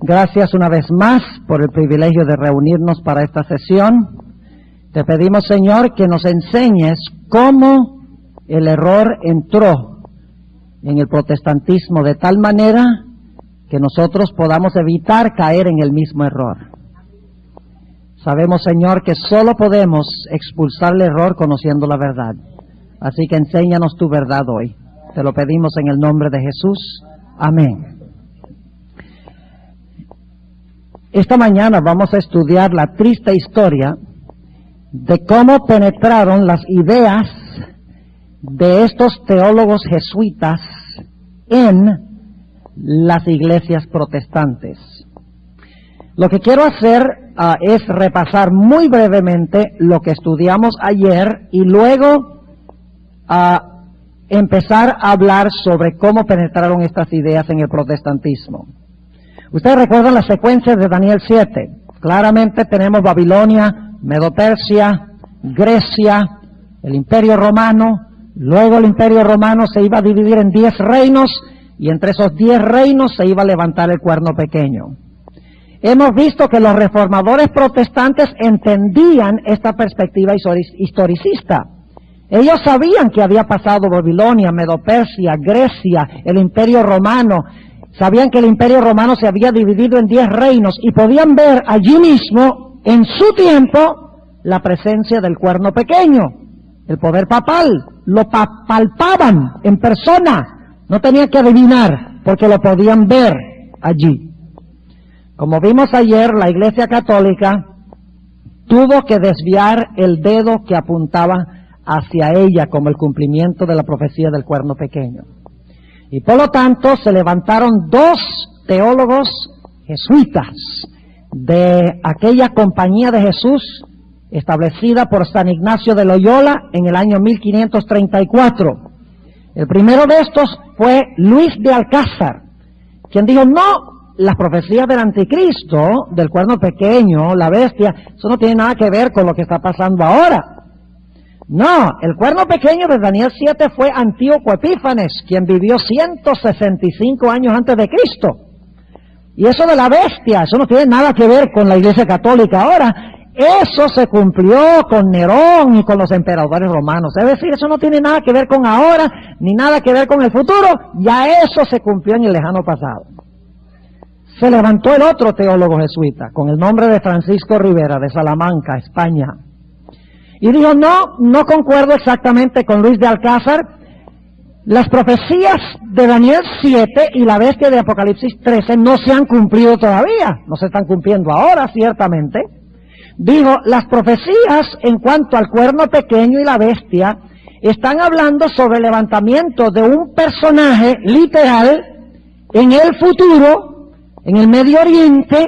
Gracias una vez más por el privilegio de reunirnos para esta sesión. Te pedimos, Señor, que nos enseñes cómo el error entró en el protestantismo de tal manera que nosotros podamos evitar caer en el mismo error. Sabemos, Señor, que solo podemos expulsar el error conociendo la verdad. Así que enséñanos tu verdad hoy. Te lo pedimos en el nombre de Jesús. Amén. Esta mañana vamos a estudiar la triste historia de cómo penetraron las ideas de estos teólogos jesuitas en las iglesias protestantes. Lo que quiero hacer es repasar muy brevemente lo que estudiamos ayer y luego empezar a hablar sobre cómo penetraron estas ideas en el protestantismo. Ustedes recuerdan las secuencias de Daniel 7. Claramente tenemos Babilonia, Medo-Persia, Grecia, el Imperio Romano. Luego el Imperio Romano se iba a dividir en 10 reinos y entre esos 10 reinos se iba a levantar el cuerno pequeño. Hemos visto que los reformadores protestantes entendían esta perspectiva historicista. Ellos sabían que había pasado Babilonia, Medo-Persia, Grecia, el Imperio Romano. Sabían que el Imperio Romano se había dividido en 10 reinos y podían ver allí mismo, en su tiempo, la presencia del cuerno pequeño, el poder papal. Lo palpaban en persona, no tenían que adivinar, porque lo podían ver allí. Como vimos ayer, la Iglesia Católica tuvo que desviar el dedo que apuntaba hacia ella como el cumplimiento de la profecía del cuerno pequeño. Y por lo tanto se levantaron 2 teólogos jesuitas de aquella compañía de Jesús establecida por San Ignacio de Loyola en el año 1534. El primero de estos fue Luis de Alcázar, quien dijo, no, las profecías del anticristo, del cuerno pequeño, la bestia, eso no tiene nada que ver con lo que está pasando ahora. No, el cuerno pequeño de Daniel 7 fue Antíoco Epífanes, quien vivió 165 años antes de Cristo. Y eso de la bestia, eso no tiene nada que ver con la Iglesia Católica ahora. Eso se cumplió con Nerón y con los emperadores romanos. Es decir, eso no tiene nada que ver con ahora, ni nada que ver con el futuro. Ya eso se cumplió en el lejano pasado. Se levantó el otro teólogo jesuita, con el nombre de Francisco Rivera, de Salamanca, España. Y dijo, no concuerdo exactamente con Luis de Alcázar. Las profecías de Daniel 7 y la bestia de Apocalipsis 13 no se han cumplido todavía. No se están cumpliendo ahora, ciertamente. Dijo, las profecías en cuanto al cuerno pequeño y la bestia están hablando sobre el levantamiento de un personaje literal en el futuro, en el Medio Oriente,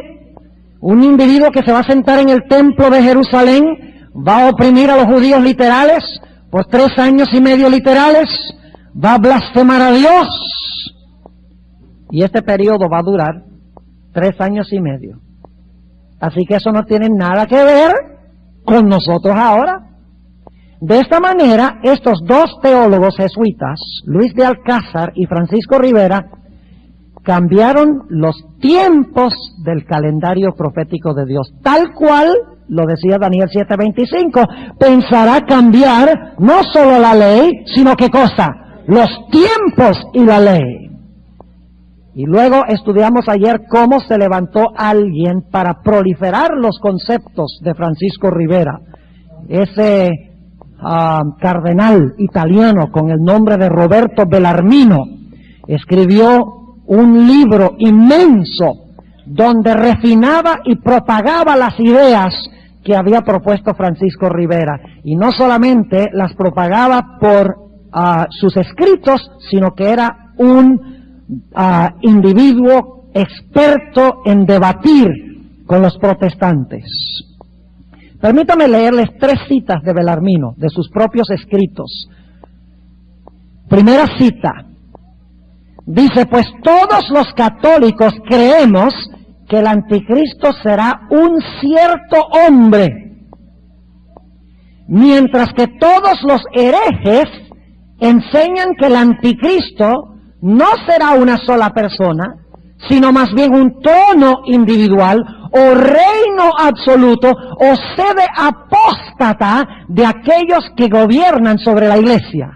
un individuo que se va a sentar en el templo de Jerusalén, va a oprimir a los judíos literales por 3 años y medio literales, va a blasfemar a Dios, y este periodo va a durar 3 años y medio. Así que eso no tiene nada que ver con nosotros ahora. De esta manera, estos 2 teólogos jesuitas, Luis de Alcázar y Francisco Rivera, cambiaron los tiempos del calendario profético de Dios, tal cual lo decía Daniel 7:25, pensará cambiar no solo la ley, sino ¿qué cosa? Los tiempos y la ley. Y luego estudiamos ayer cómo se levantó alguien para proliferar los conceptos de Francisco Rivera, ese cardenal italiano con el nombre de Roberto Bellarmino. Escribió un libro inmenso donde refinaba y propagaba las ideas que había propuesto Francisco Rivera. Y no solamente las propagaba por sus escritos, sino que era un individuo experto en debatir con los protestantes. Permítame leerles 3 citas de Bellarmino, de sus propios escritos. Primera cita. Dice, pues todos los católicos creemos que el anticristo será un cierto hombre, mientras que todos los herejes enseñan que el anticristo no será una sola persona, sino más bien un trono individual o reino absoluto o sede apóstata de aquellos que gobiernan sobre la iglesia.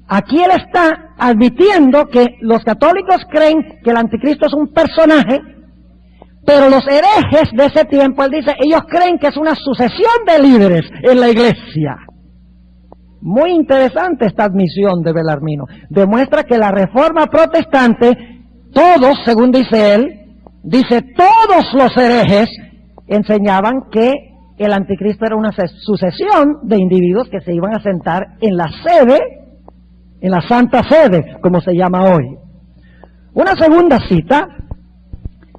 Aquí él está admitiendo que los católicos creen que el anticristo es un personaje, pero los herejes de ese tiempo, él dice, ellos creen que es una sucesión de líderes en la iglesia. Muy interesante esta admisión de Belarmino. Demuestra que la reforma protestante, todos, según dice él, dice todos los herejes enseñaban que el anticristo era una sucesión de individuos que se iban a sentar en la sede, en la Santa Sede, como se llama hoy. Una segunda cita,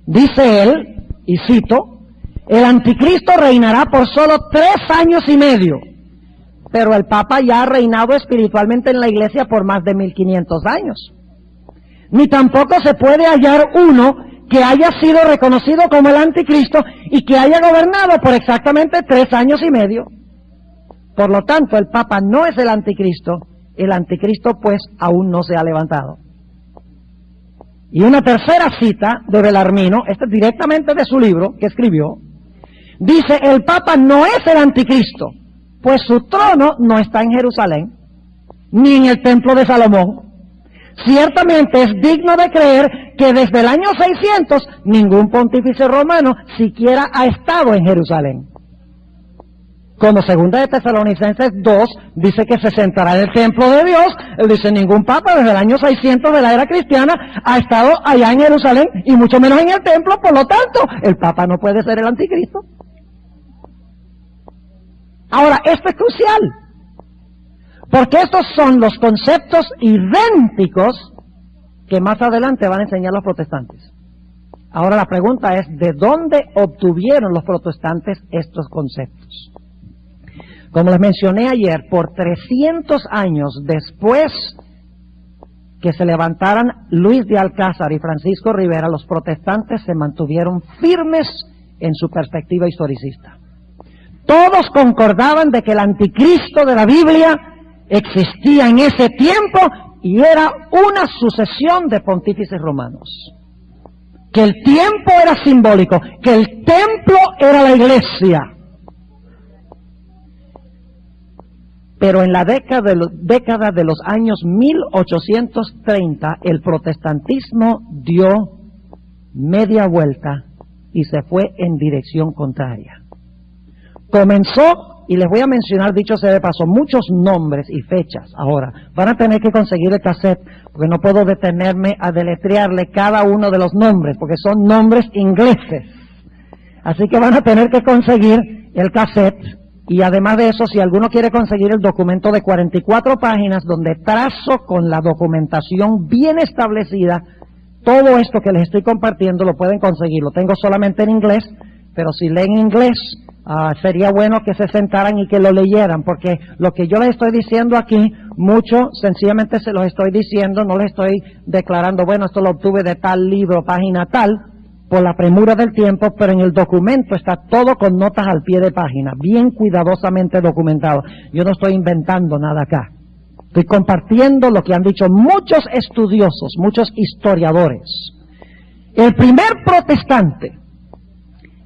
dice él, y cito, el anticristo reinará por solo 3 años y medio, pero el Papa ya ha reinado espiritualmente en la iglesia por más de 1500 años. Ni tampoco se puede hallar uno que haya sido reconocido como el anticristo y que haya gobernado por exactamente 3 años y medio. Por lo tanto, el Papa no es el anticristo pues aún no se ha levantado. Y una tercera cita de Belarmino, esta es directamente de su libro que escribió, dice, el Papa no es el anticristo, pues su trono no está en Jerusalén, ni en el templo de Salomón. Ciertamente es digno de creer que desde el año 600 ningún pontífice romano siquiera ha estado en Jerusalén. Como segunda de Tesalonicenses 2 dice que se sentará en el templo de Dios, él dice ningún papa desde el año 600 de la era cristiana ha estado allá en Jerusalén y mucho menos en el templo, por lo tanto el papa no puede ser el anticristo. Ahora, esto es crucial, porque estos son los conceptos idénticos que más adelante van a enseñar los protestantes. Ahora la pregunta es, ¿de dónde obtuvieron los protestantes estos conceptos? Como les mencioné ayer, por 300 años después que se levantaran Luis de Alcázar y Francisco Rivera, los protestantes se mantuvieron firmes en su perspectiva historicista. Todos concordaban de que el anticristo de la Biblia existía en ese tiempo y era una sucesión de pontífices romanos. Que el tiempo era simbólico, que el templo era la iglesia. Pero en la década de los años 1830, el protestantismo dio media vuelta y se fue en dirección contraria. Comenzó, y les voy a mencionar, dicho sea de paso, muchos nombres y fechas. Ahora, van a tener que conseguir el cassette, porque no puedo detenerme a deletrearle cada uno de los nombres, porque son nombres ingleses. Así que van a tener que conseguir el cassette. Y además de eso, si alguno quiere conseguir el documento de 44 páginas, donde trazo con la documentación bien establecida, todo esto que les estoy compartiendo lo pueden conseguir. Lo tengo solamente en inglés, pero si leen inglés, sería bueno que se sentaran y que lo leyeran, porque lo que yo les estoy diciendo aquí, mucho sencillamente se los estoy diciendo, no les estoy declarando, bueno, esto lo obtuve de tal libro, página tal, por la premura del tiempo, pero en el documento está todo con notas al pie de página, bien cuidadosamente documentado. Yo no estoy inventando nada acá. Estoy compartiendo lo que han dicho muchos estudiosos, muchos historiadores. El primer protestante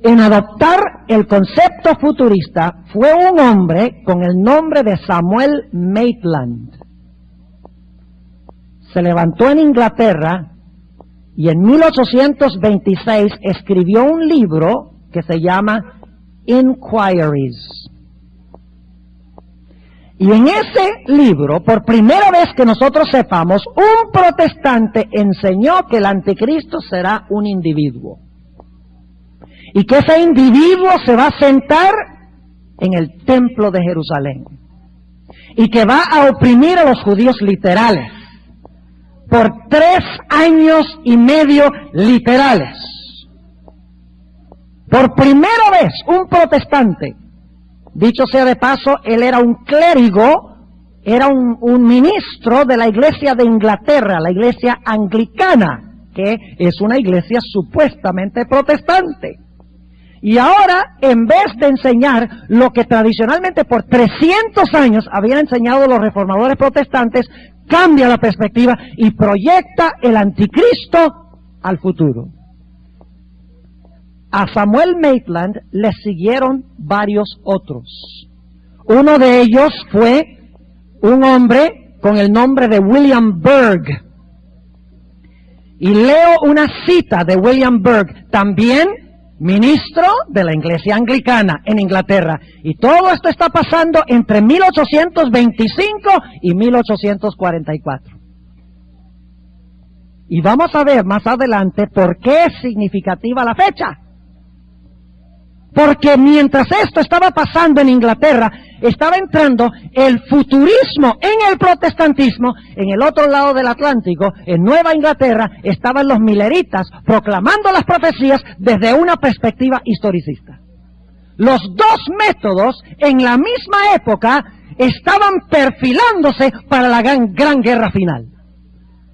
en adoptar el concepto futurista fue un hombre con el nombre de Samuel Maitland. Se levantó en Inglaterra y en 1826 escribió un libro que se llama Inquiries. Y en ese libro, por primera vez que nosotros sepamos, un protestante enseñó que el anticristo será un individuo. Y que ese individuo se va a sentar en el templo de Jerusalén. Y que va a oprimir a los judíos literales. Por 3 años y medio literales. Por primera vez un protestante, dicho sea de paso, él era un clérigo, era un ministro de la iglesia de Inglaterra, la iglesia anglicana, que es una iglesia supuestamente protestante. Y ahora, en vez de enseñar lo que tradicionalmente por 300 años habían enseñado los reformadores protestantes, cambia la perspectiva y proyecta el anticristo al futuro. A Samuel Maitland le siguieron varios otros. Uno de ellos fue un hombre con el nombre de William Berg. Y leo una cita de William Berg, también ministro de la Iglesia Anglicana en Inglaterra. Y todo esto está pasando entre 1825 y 1844. Y vamos a ver más adelante por qué es significativa la fecha. Porque mientras esto estaba pasando en Inglaterra, estaba entrando el futurismo en el protestantismo. En el otro lado del Atlántico, en Nueva Inglaterra, estaban los mileritas proclamando las profecías desde una perspectiva historicista. Los dos métodos en la misma época estaban perfilándose para la gran guerra final.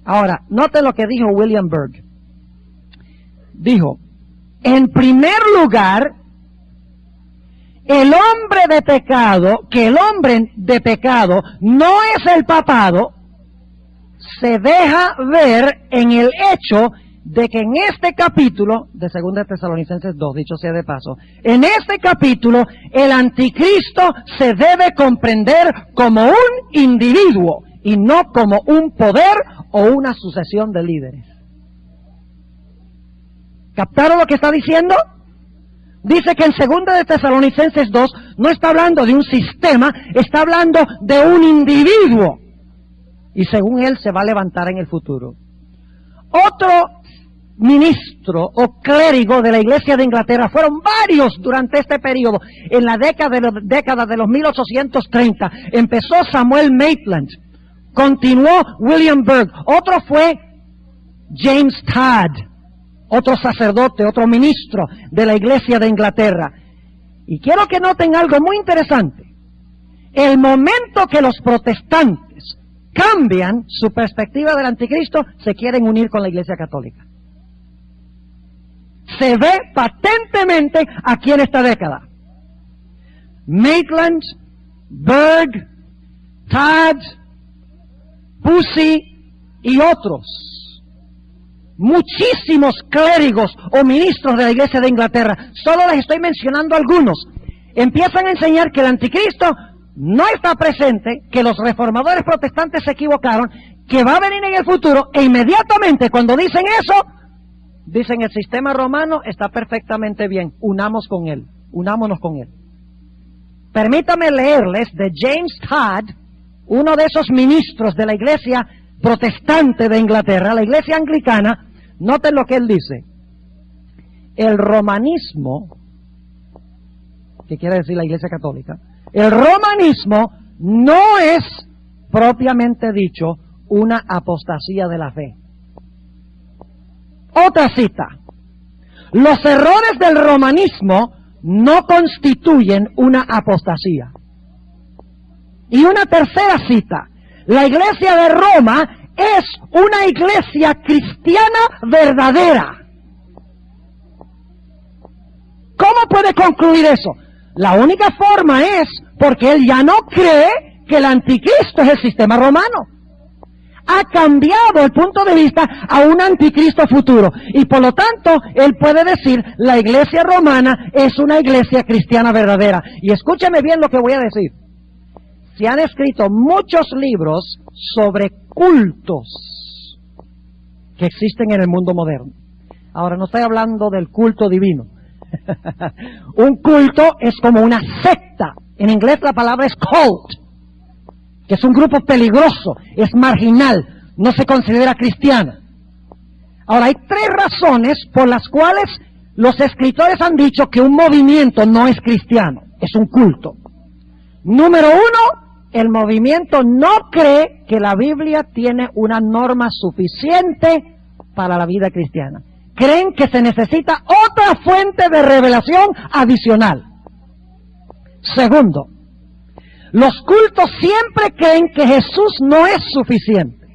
Ahora, note lo que dijo William Berg. Dijo, en primer lugar, el hombre de pecado no es el papado, se deja ver en el hecho de que en este capítulo, de 2 Tesalonicenses 2, dicho sea de paso, en este capítulo el anticristo se debe comprender como un individuo y no como un poder o una sucesión de líderes. ¿Captaron lo que está diciendo? Dice que en 2 Tesalonicenses 2 no está hablando de un sistema, está hablando de un individuo. Y según él se va a levantar en el futuro. Otro ministro o clérigo de la Iglesia de Inglaterra, fueron varios durante este periodo, en la década de los 1830, empezó Samuel Maitland, continuó William Berg, otro fue James Todd, otro sacerdote, otro ministro de la Iglesia de Inglaterra. Y quiero que noten algo muy interesante. El momento que los protestantes cambian su perspectiva del anticristo, se quieren unir con la Iglesia Católica. Se ve patentemente aquí en esta década. Maitland, Berg, Todd, Pusey y otros. Muchísimos clérigos o ministros de la Iglesia de Inglaterra, solo les estoy mencionando algunos, empiezan a enseñar que el anticristo no está presente, que los reformadores protestantes se equivocaron, que va a venir en el futuro, e inmediatamente cuando dicen eso, dicen el sistema romano está perfectamente bien, unámonos con él. Permítame leerles de James Todd, uno de esos ministros de la Iglesia protestante de Inglaterra, la Iglesia Anglicana. Noten lo que él dice. El romanismo, que quiere decir la Iglesia Católica, el romanismo no es propiamente dicho una apostasía de la fe. Otra cita. Los errores del romanismo no constituyen una apostasía. Y una tercera cita. La Iglesia de Roma es una iglesia cristiana verdadera. ¿Cómo puede concluir eso? La única forma es porque él ya no cree que el anticristo es el sistema romano. Ha cambiado el punto de vista a un anticristo futuro. Y por lo tanto, él puede decir, la iglesia romana es una iglesia cristiana verdadera. Y escúcheme bien lo que voy a decir. Se han escrito muchos libros sobre cultos que existen en el mundo moderno. Ahora, no estoy hablando del culto divino. Un culto es como una secta. En inglés la palabra es cult, que es un grupo peligroso, es marginal, no se considera cristiana. Ahora, hay 3 razones por las cuales los escritores han dicho que un movimiento no es cristiano, es un culto. Número 1, el movimiento no cree que la Biblia tiene una norma suficiente para la vida cristiana. Creen que se necesita otra fuente de revelación adicional. Segundo, los cultos siempre creen que Jesús no es suficiente,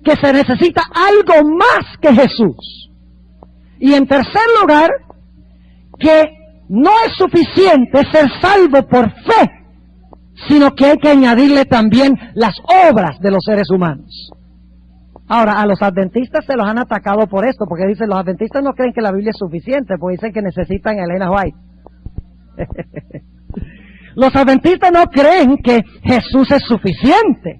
que se necesita algo más que Jesús. Y en tercer lugar, que no es suficiente ser salvo por fe, sino que hay que añadirle también las obras de los seres humanos. Ahora, a los adventistas se los han atacado por esto, porque dicen, los adventistas no creen que la Biblia es suficiente, porque dicen que necesitan a Elena White. Los adventistas no creen que Jesús es suficiente,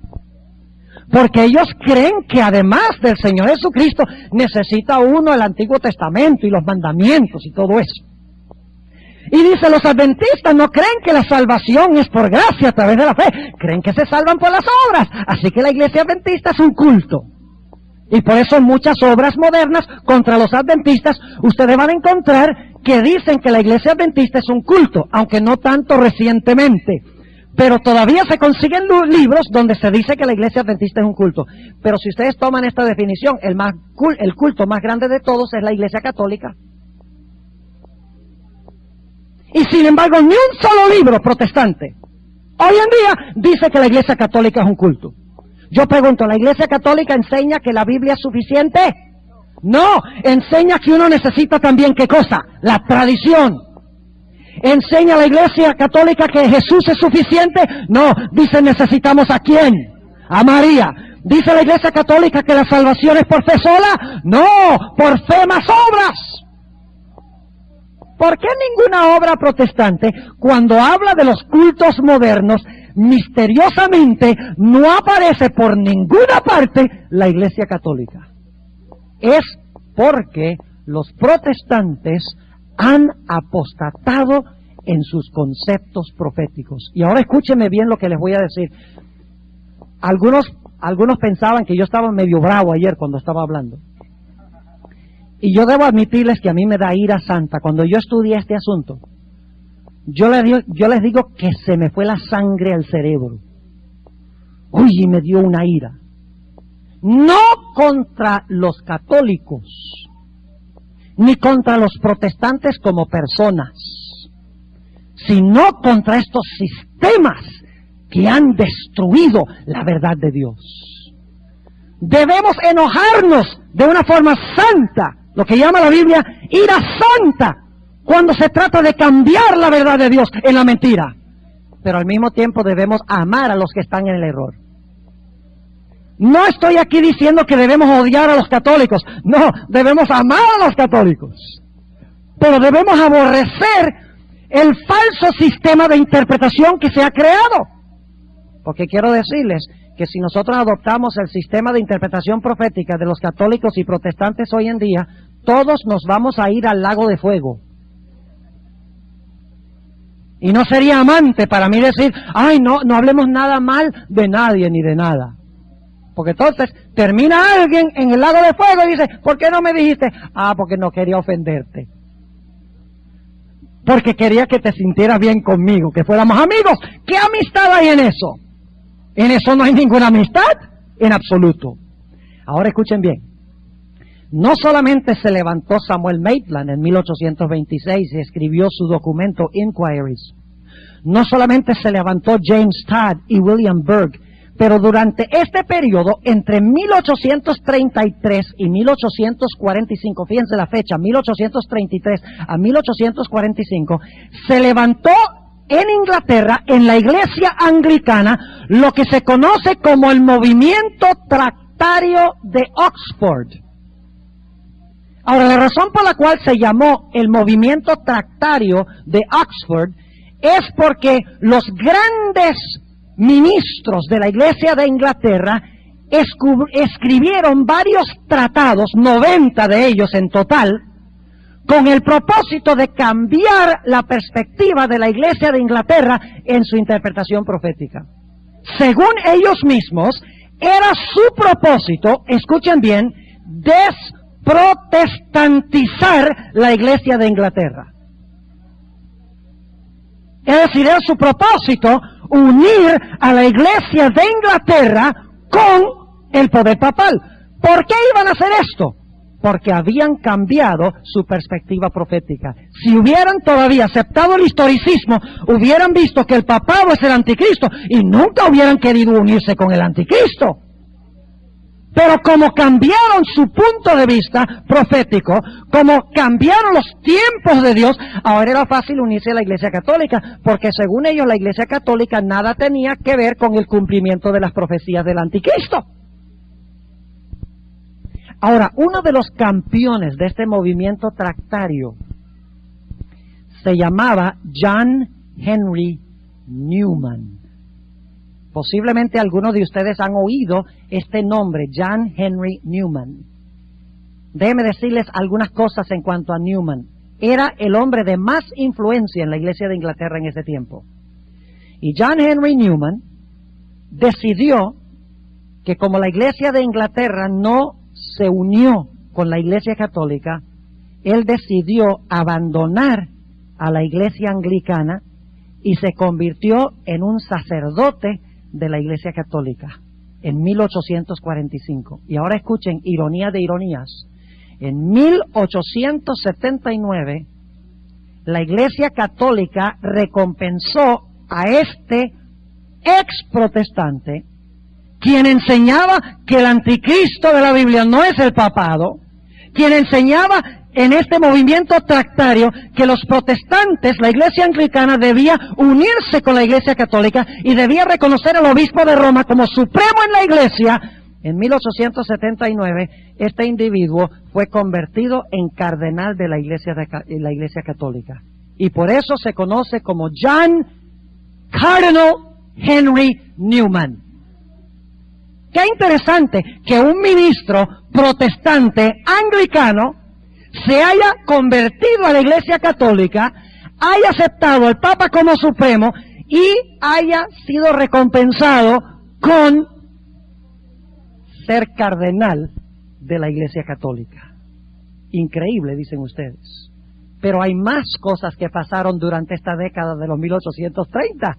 porque ellos creen que además del Señor Jesucristo necesita uno el Antiguo Testamento y los mandamientos y todo eso. Y dice, los adventistas no creen que la salvación es por gracia a través de la fe, creen que se salvan por las obras, así que la iglesia adventista es un culto. Y por eso en muchas obras modernas contra los adventistas, ustedes van a encontrar que dicen que la iglesia adventista es un culto, aunque no tanto recientemente. Pero todavía se consiguen libros donde se dice que la iglesia adventista es un culto. Pero si ustedes toman esta definición, el culto más grande de todos es la iglesia católica. Y sin embargo, ni un solo libro protestante hoy en día dice que la iglesia católica es un culto. Yo pregunto, ¿la iglesia católica enseña que la Biblia es suficiente? No, enseña que uno necesita también, ¿qué cosa? La tradición. ¿Enseña la iglesia católica que Jesús es suficiente? No, dice, necesitamos ¿a quién? A María. ¿Dice la iglesia católica que la salvación es por fe sola? No, por fe más obras. ¿Por qué ninguna obra protestante, cuando habla de los cultos modernos, misteriosamente no aparece por ninguna parte la iglesia católica? Es porque los protestantes han apostatado en sus conceptos proféticos. Y ahora escúcheme bien lo que les voy a decir. Algunos pensaban que yo estaba medio bravo ayer cuando estaba hablando. Y yo debo admitirles que a mí me da ira santa. Cuando yo estudié este asunto, yo les digo que se me fue la sangre al cerebro. Uy, y me dio una ira. No contra los católicos, ni contra los protestantes como personas, sino contra estos sistemas que han destruido la verdad de Dios. Debemos enojarnos de una forma santa, lo que llama la Biblia ira santa, cuando se trata de cambiar la verdad de Dios en la mentira. Pero al mismo tiempo debemos amar a los que están en el error. No estoy aquí diciendo que debemos odiar a los católicos. No, debemos amar a los católicos. Pero debemos aborrecer el falso sistema de interpretación que se ha creado. Porque quiero decirles que si nosotros adoptamos el sistema de interpretación profética de los católicos y protestantes hoy en día, todos nos vamos a ir al lago de fuego. Y no sería amante para mí decir, ay, no hablemos nada mal de nadie ni de nada. Porque entonces termina alguien en el lago de fuego y dice, ¿por qué no me dijiste? Ah, porque no quería ofenderte. Porque quería que te sintieras bien conmigo, que fuéramos amigos. ¿Qué amistad hay en eso? En eso no hay ninguna amistad, en absoluto. Ahora escuchen bien. No solamente se levantó Samuel Maitland en 1826 y escribió su documento Inquiries. No solamente se levantó James Todd y William Berg, pero durante este periodo, entre 1833 y 1845, fíjense la fecha, 1833 a 1845, se levantó en Inglaterra, en la iglesia anglicana, lo que se conoce como el movimiento tractario de Oxford. Ahora, la razón por la cual se llamó el movimiento tractario de Oxford es porque los grandes ministros de la iglesia de Inglaterra escribieron varios tratados, 90 de ellos en total, con el propósito de cambiar la perspectiva de la iglesia de Inglaterra en su interpretación profética. Según ellos mismos, era su propósito, escuchen bien, desprotestantizar la iglesia de Inglaterra. Es decir, era su propósito unir a la iglesia de Inglaterra con el poder papal. ¿Por qué iban a hacer esto? Porque habían cambiado su perspectiva profética. Si hubieran todavía aceptado el historicismo, hubieran visto que el papado es el anticristo y nunca hubieran querido unirse con el anticristo. Pero como cambiaron su punto de vista profético, como cambiaron los tiempos de Dios, ahora era fácil unirse a la Iglesia Católica, porque según ellos la Iglesia Católica nada tenía que ver con el cumplimiento de las profecías del anticristo. Ahora, uno de los campeones de este movimiento tractario se llamaba John Henry Newman. Posiblemente algunos de ustedes han oído este nombre, John Henry Newman. Déjenme decirles algunas cosas en cuanto a Newman. Era el hombre de más influencia en la Iglesia de Inglaterra en ese tiempo. Y John Henry Newman decidió que como la Iglesia de Inglaterra no se unió con la Iglesia Católica, él decidió abandonar a la Iglesia Anglicana y se convirtió en un sacerdote de la Iglesia Católica en 1845. Y ahora escuchen, ironía de ironías. En 1879, la Iglesia Católica recompensó a este ex protestante, quien enseñaba que el anticristo de la Biblia no es el papado, quien enseñaba en este movimiento tractario que los protestantes, la Iglesia Anglicana, debía unirse con la Iglesia Católica y debía reconocer al obispo de Roma como supremo en la Iglesia. En 1879, este individuo fue convertido en cardenal de la Iglesia Católica. Y por eso se conoce como John Cardinal Henry Newman. Qué interesante que un ministro protestante anglicano se haya convertido a la Iglesia Católica, haya aceptado al Papa como supremo y haya sido recompensado con ser cardenal de la Iglesia Católica. Increíble, dicen ustedes. Pero hay más cosas que pasaron durante esta década de los 1830.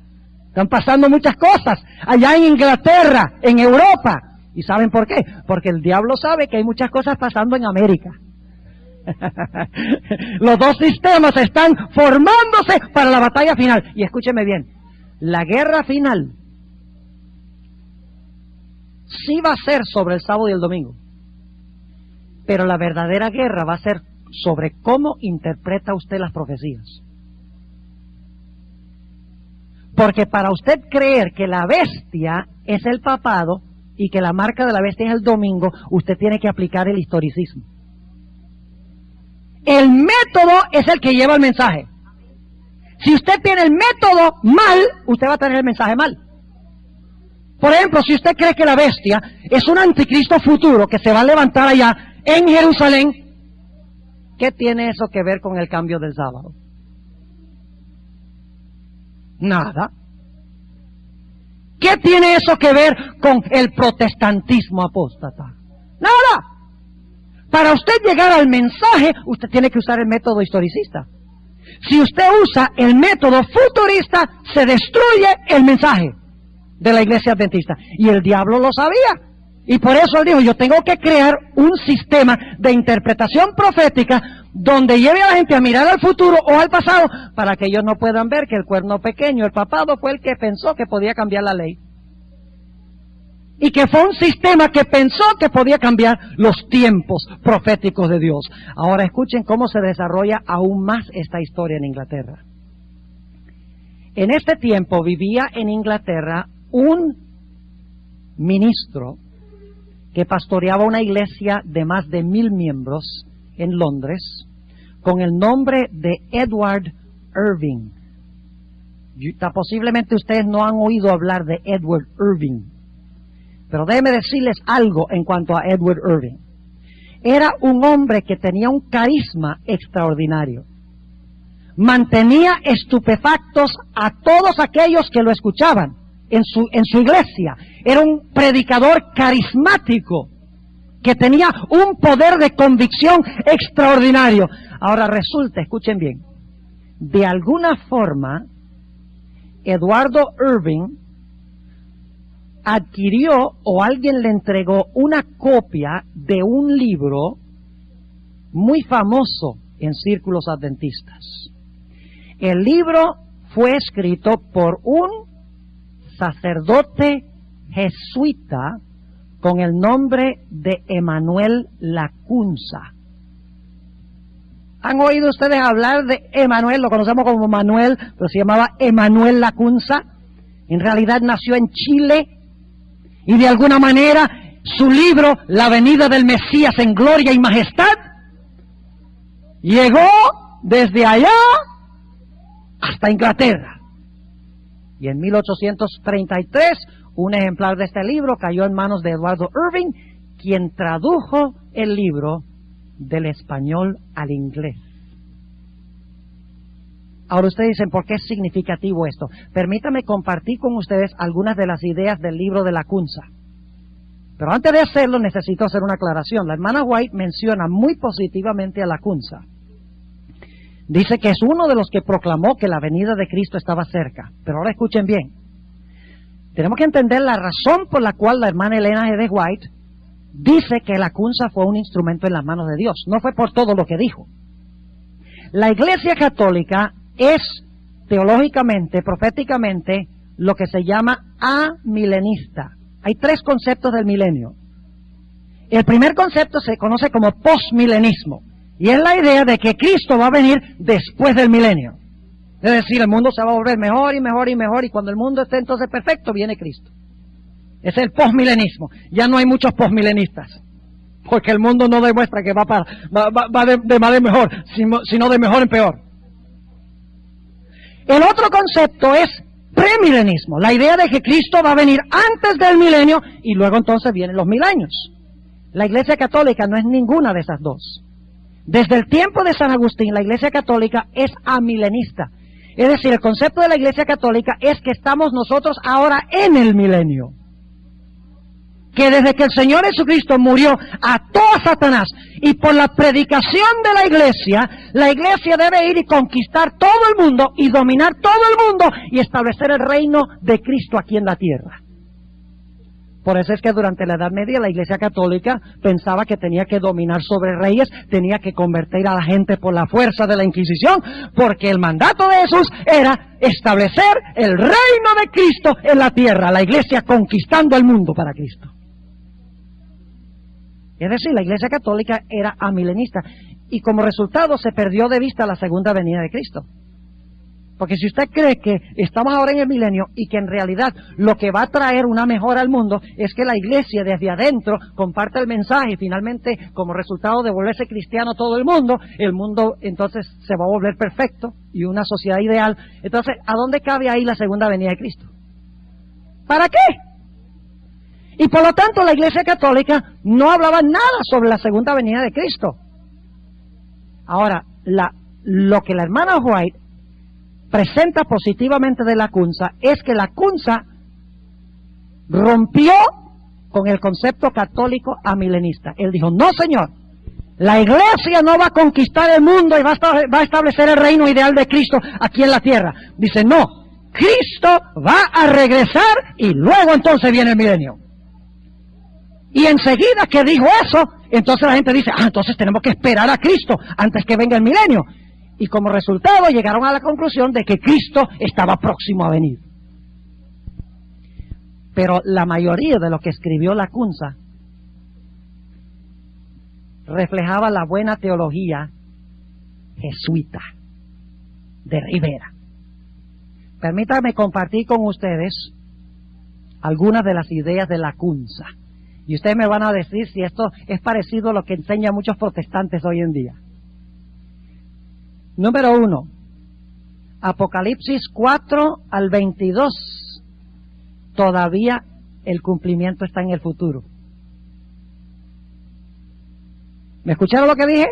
Están pasando muchas cosas allá en Inglaterra, en Europa. ¿Y saben por qué? Porque el diablo sabe que hay muchas cosas pasando en América. Los dos sistemas están formándose para la batalla final. Y escúcheme bien, la guerra final sí va a ser sobre el sábado y el domingo, pero la verdadera guerra va a ser sobre cómo interpreta usted las profecías. Porque para usted creer que la bestia es el papado y que la marca de la bestia es el domingo, usted tiene que aplicar el historicismo. El método es el que lleva el mensaje. Si usted tiene el método mal, usted va a tener el mensaje mal. Por ejemplo, si usted cree que la bestia es un anticristo futuro que se va a levantar allá en Jerusalén, ¿qué tiene eso que ver con el cambio del sábado? Nada. ¿Qué tiene eso que ver con el protestantismo apóstata? Nada. Para usted llegar al mensaje, usted tiene que usar el método historicista. Si usted usa el método futurista, se destruye el mensaje de la Iglesia Adventista. Y el diablo lo sabía. Y por eso él dijo, yo tengo que crear un sistema de interpretación profética donde lleve a la gente a mirar al futuro o al pasado para que ellos no puedan ver que el cuerno pequeño, el papado, fue el que pensó que podía cambiar la ley. Y que fue un sistema que pensó que podía cambiar los tiempos proféticos de Dios. Ahora escuchen cómo se desarrolla aún más esta historia en Inglaterra. En este tiempo vivía en Inglaterra un ministro que pastoreaba una iglesia de más de 1000 miembros en Londres con el nombre de Edward Irving. Posiblemente ustedes no han oído hablar de Edward Irving. Pero déjenme decirles algo en cuanto a Edward Irving. Era un hombre que tenía un carisma extraordinario. Mantenía estupefactos a todos aquellos que lo escuchaban en su iglesia. Era un predicador carismático que tenía un poder de convicción extraordinario. Ahora resulta, escuchen bien, de alguna forma, Eduardo Irving adquirió o alguien le entregó una copia de un libro muy famoso en círculos adventistas. El libro fue escrito por un sacerdote jesuita con el nombre de Emanuel Lacunza. ¿Han oído ustedes hablar de Emanuel? Lo conocemos como Manuel, pero se llamaba Emanuel Lacunza. En realidad nació en Chile y de alguna manera su libro La venida del Mesías en gloria y majestad, llegó desde allá hasta Inglaterra. Y en 1833, un ejemplar de este libro cayó en manos de Eduardo Irving, quien tradujo el libro del español al inglés. Ahora ustedes dicen, ¿por qué es significativo esto? Permítame compartir con ustedes algunas de las ideas del libro de Lacunza. Pero antes de hacerlo necesito hacer una aclaración. La hermana White menciona muy positivamente a Lacunza. Dice que es uno de los que proclamó que la venida de Cristo estaba cerca. Pero ahora escuchen bien. Tenemos que entender la razón por la cual la hermana Elena G. White dice que Lacunza fue un instrumento en las manos de Dios. No fue por todo lo que dijo. La Iglesia Católica es teológicamente, proféticamente, lo que se llama amilenista. Hay tres conceptos del milenio. El primer concepto se conoce como postmilenismo, y es la idea de que Cristo va a venir después del milenio. Es decir, el mundo se va a volver mejor y mejor y mejor, y cuando el mundo esté entonces perfecto, viene Cristo. Es el postmilenismo. Ya no hay muchos postmilenistas, porque el mundo no demuestra que va de mal en mejor, sino de mejor en peor. El otro concepto es premilenismo, la idea de que Cristo va a venir antes del milenio y luego entonces vienen los 1000 años. La Iglesia Católica no es ninguna de esas dos. Desde el tiempo de San Agustín, la Iglesia Católica es amilenista. Es decir, el concepto de la Iglesia Católica es que estamos nosotros ahora en el milenio. Que desde que el Señor Jesucristo murió, ató a Satanás, y por la predicación de la Iglesia debe ir y conquistar todo el mundo, y dominar todo el mundo, y establecer el reino de Cristo aquí en la tierra. Por eso es que durante la Edad Media la Iglesia Católica pensaba que tenía que dominar sobre reyes, tenía que convertir a la gente por la fuerza de la Inquisición, porque el mandato de Jesús era establecer el reino de Cristo en la tierra, la Iglesia conquistando el mundo para Cristo. Es decir, la Iglesia Católica era amilenista, y como resultado se perdió de vista la segunda venida de Cristo. Porque si usted cree que estamos ahora en el milenio y que en realidad lo que va a traer una mejora al mundo es que la Iglesia desde adentro comparte el mensaje y finalmente, como resultado de volverse cristiano todo el mundo entonces se va a volver perfecto y una sociedad ideal. Entonces, ¿a dónde cabe ahí la segunda venida de Cristo? ¿Para qué? Y por lo tanto la Iglesia Católica no hablaba nada sobre la segunda venida de Cristo. Ahora, lo que la hermana White presenta positivamente de Lacunza es que Lacunza rompió con el concepto católico amilenista. Él dijo, no señor, la Iglesia no va a conquistar el mundo y va a establecer el reino ideal de Cristo aquí en la tierra. Dice, no, Cristo va a regresar y luego entonces viene el milenio. Y enseguida que dijo eso, entonces la gente dice, entonces tenemos que esperar a Cristo antes que venga el milenio. Y como resultado llegaron a la conclusión de que Cristo estaba próximo a venir. Pero la mayoría de lo que escribió Lacunza reflejaba la buena teología jesuita de Rivera. Permítanme compartir con ustedes algunas de las ideas de Lacunza. Y ustedes me van a decir si esto es parecido a lo que enseñan muchos protestantes hoy en día. Número 1, Apocalipsis 4 al 22, todavía el cumplimiento está en el futuro. ¿Me escucharon lo que dije?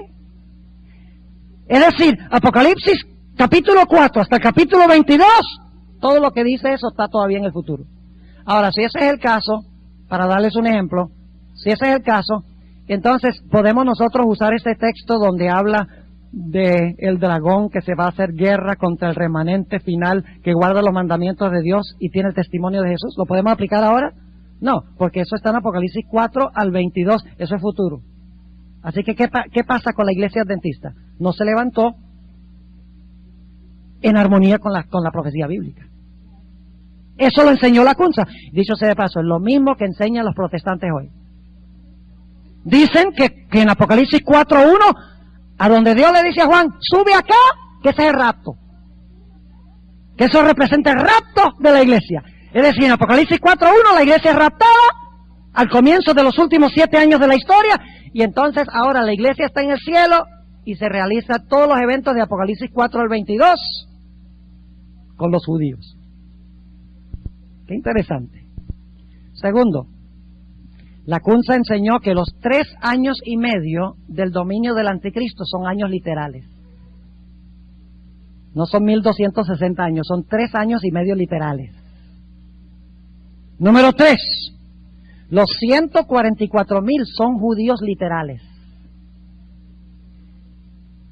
Es decir, Apocalipsis capítulo 4 hasta el capítulo 22, todo lo que dice eso está todavía en el futuro. Ahora, si ese es el caso, para darles un ejemplo, si ese es el caso, entonces podemos nosotros usar este texto donde habla de el dragón que se va a hacer guerra contra el remanente final que guarda los mandamientos de Dios y tiene el testimonio de Jesús. ¿Lo podemos aplicar ahora? No, porque eso está en Apocalipsis 4 al 22, eso es futuro. Así que, ¿qué pasa con la iglesia adventista? No se levantó en armonía con la profecía bíblica. Eso lo enseñó Lacunza. Dicho sea de paso, es lo mismo que enseñan los protestantes hoy. Dicen que en Apocalipsis 4.1, a donde Dios le dice a Juan, sube acá, que ese es el rapto. Que eso representa el rapto de la iglesia. Es decir, en Apocalipsis 4.1 la iglesia es raptada al comienzo de los últimos 7 años de la historia, y entonces ahora la iglesia está en el cielo y se realiza todos los eventos de Apocalipsis 4 al 22 con los judíos. Qué interesante. Segundo, la Kunza enseñó que los 3 años y medio del dominio del anticristo son años literales. No son 1260 años, son 3 años y medio literales. Número 3, los 144,000 son judíos literales,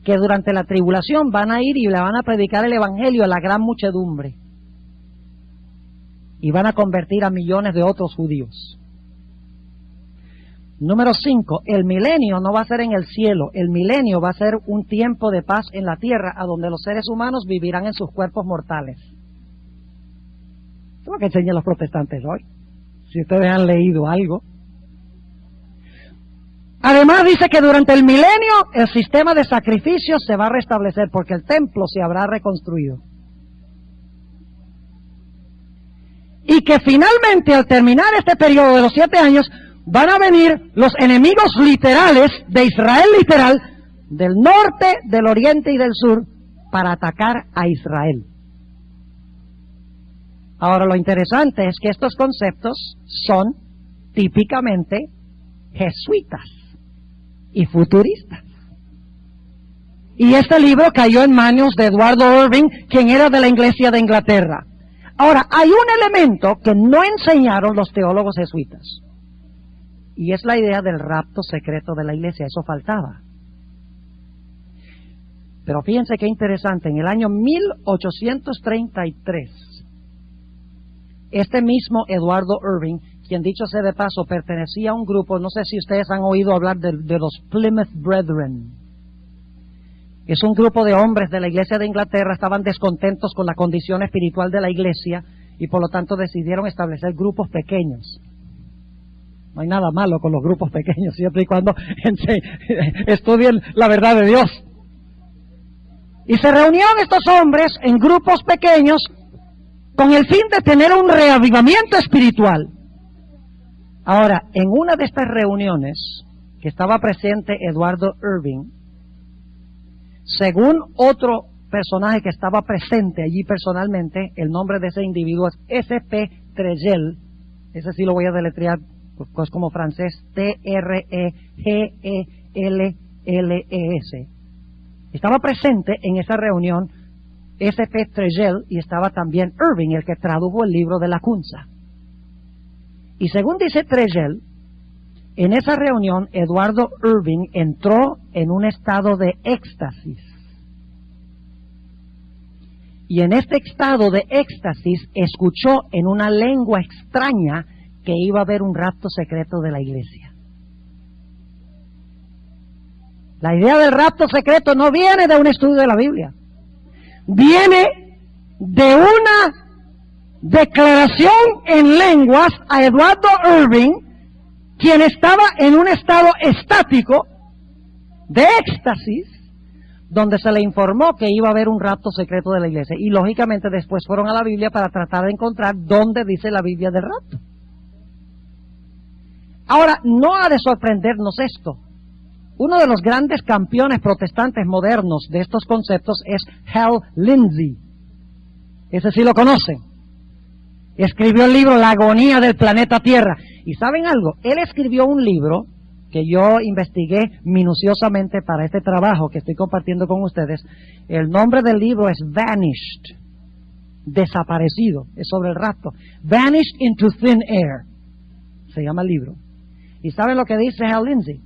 que durante la tribulación van a ir y le van a predicar el evangelio a la gran muchedumbre y van a convertir a millones de otros judíos. Número 5, el milenio no va a ser en el cielo, el milenio va a ser un tiempo de paz en la tierra, a donde los seres humanos vivirán en sus cuerpos mortales. Eso es lo que enseñan los protestantes hoy, si ustedes han leído algo. Además dice que durante el milenio el sistema de sacrificios se va a restablecer, porque el templo se habrá reconstruido. Y que finalmente, al terminar este periodo de los 7 años, van a venir los enemigos literales de Israel literal, del norte, del oriente y del sur, para atacar a Israel. Ahora, lo interesante es que estos conceptos son típicamente jesuitas y futuristas. Y este libro cayó en manos de Eduardo Irving, quien era de la Iglesia de Inglaterra. Ahora, hay un elemento que no enseñaron los teólogos jesuitas, y es la idea del rapto secreto de la iglesia. Eso faltaba. Pero fíjense qué interesante, en el año 1833, este mismo Eduardo Irving, quien dicho sea de paso pertenecía a un grupo, no sé si ustedes han oído hablar de los Plymouth Brethren. Es un grupo de hombres de la iglesia de Inglaterra, estaban descontentos con la condición espiritual de la iglesia y por lo tanto decidieron establecer grupos pequeños. No hay nada malo con los grupos pequeños, siempre y cuando estudien la verdad de Dios. Y se reunieron estos hombres en grupos pequeños con el fin de tener un reavivamiento espiritual. Ahora, en una de estas reuniones, que estaba presente Eduardo Irving, según otro personaje que estaba presente allí personalmente, el nombre de ese individuo es S.P. Trejel, ese sí lo voy a deletrear, pues como francés, T-R-E-G-E-L-L-E-S. Estaba presente en esa reunión S.P. Trejel y estaba también Irving, el que tradujo el libro de la Kunza. Y según dice Trejel, en esa reunión Eduardo Irving entró en un estado de éxtasis. Y en este estado de éxtasis escuchó en una lengua extraña que iba a haber un rapto secreto de la iglesia. La idea del rapto secreto no viene de un estudio de la Biblia. Viene de una declaración en lenguas a Eduardo Irving, quien estaba en un estado estático de éxtasis, donde se le informó que iba a haber un rapto secreto de la iglesia. Y lógicamente después fueron a la Biblia para tratar de encontrar dónde dice la Biblia del rapto. Ahora, no ha de sorprendernos esto. Uno de los grandes campeones protestantes modernos de estos conceptos es Hal Lindsey. Ese sí lo conocen. Escribió el libro La agonía del planeta Tierra. ¿Y saben algo? Él escribió un libro que yo investigué minuciosamente para este trabajo que estoy compartiendo con ustedes. El nombre del libro es Vanished, desaparecido, es sobre el rapto. Vanished into Thin Air, se llama el libro. ¿Y saben lo que dice Hal Lindsey?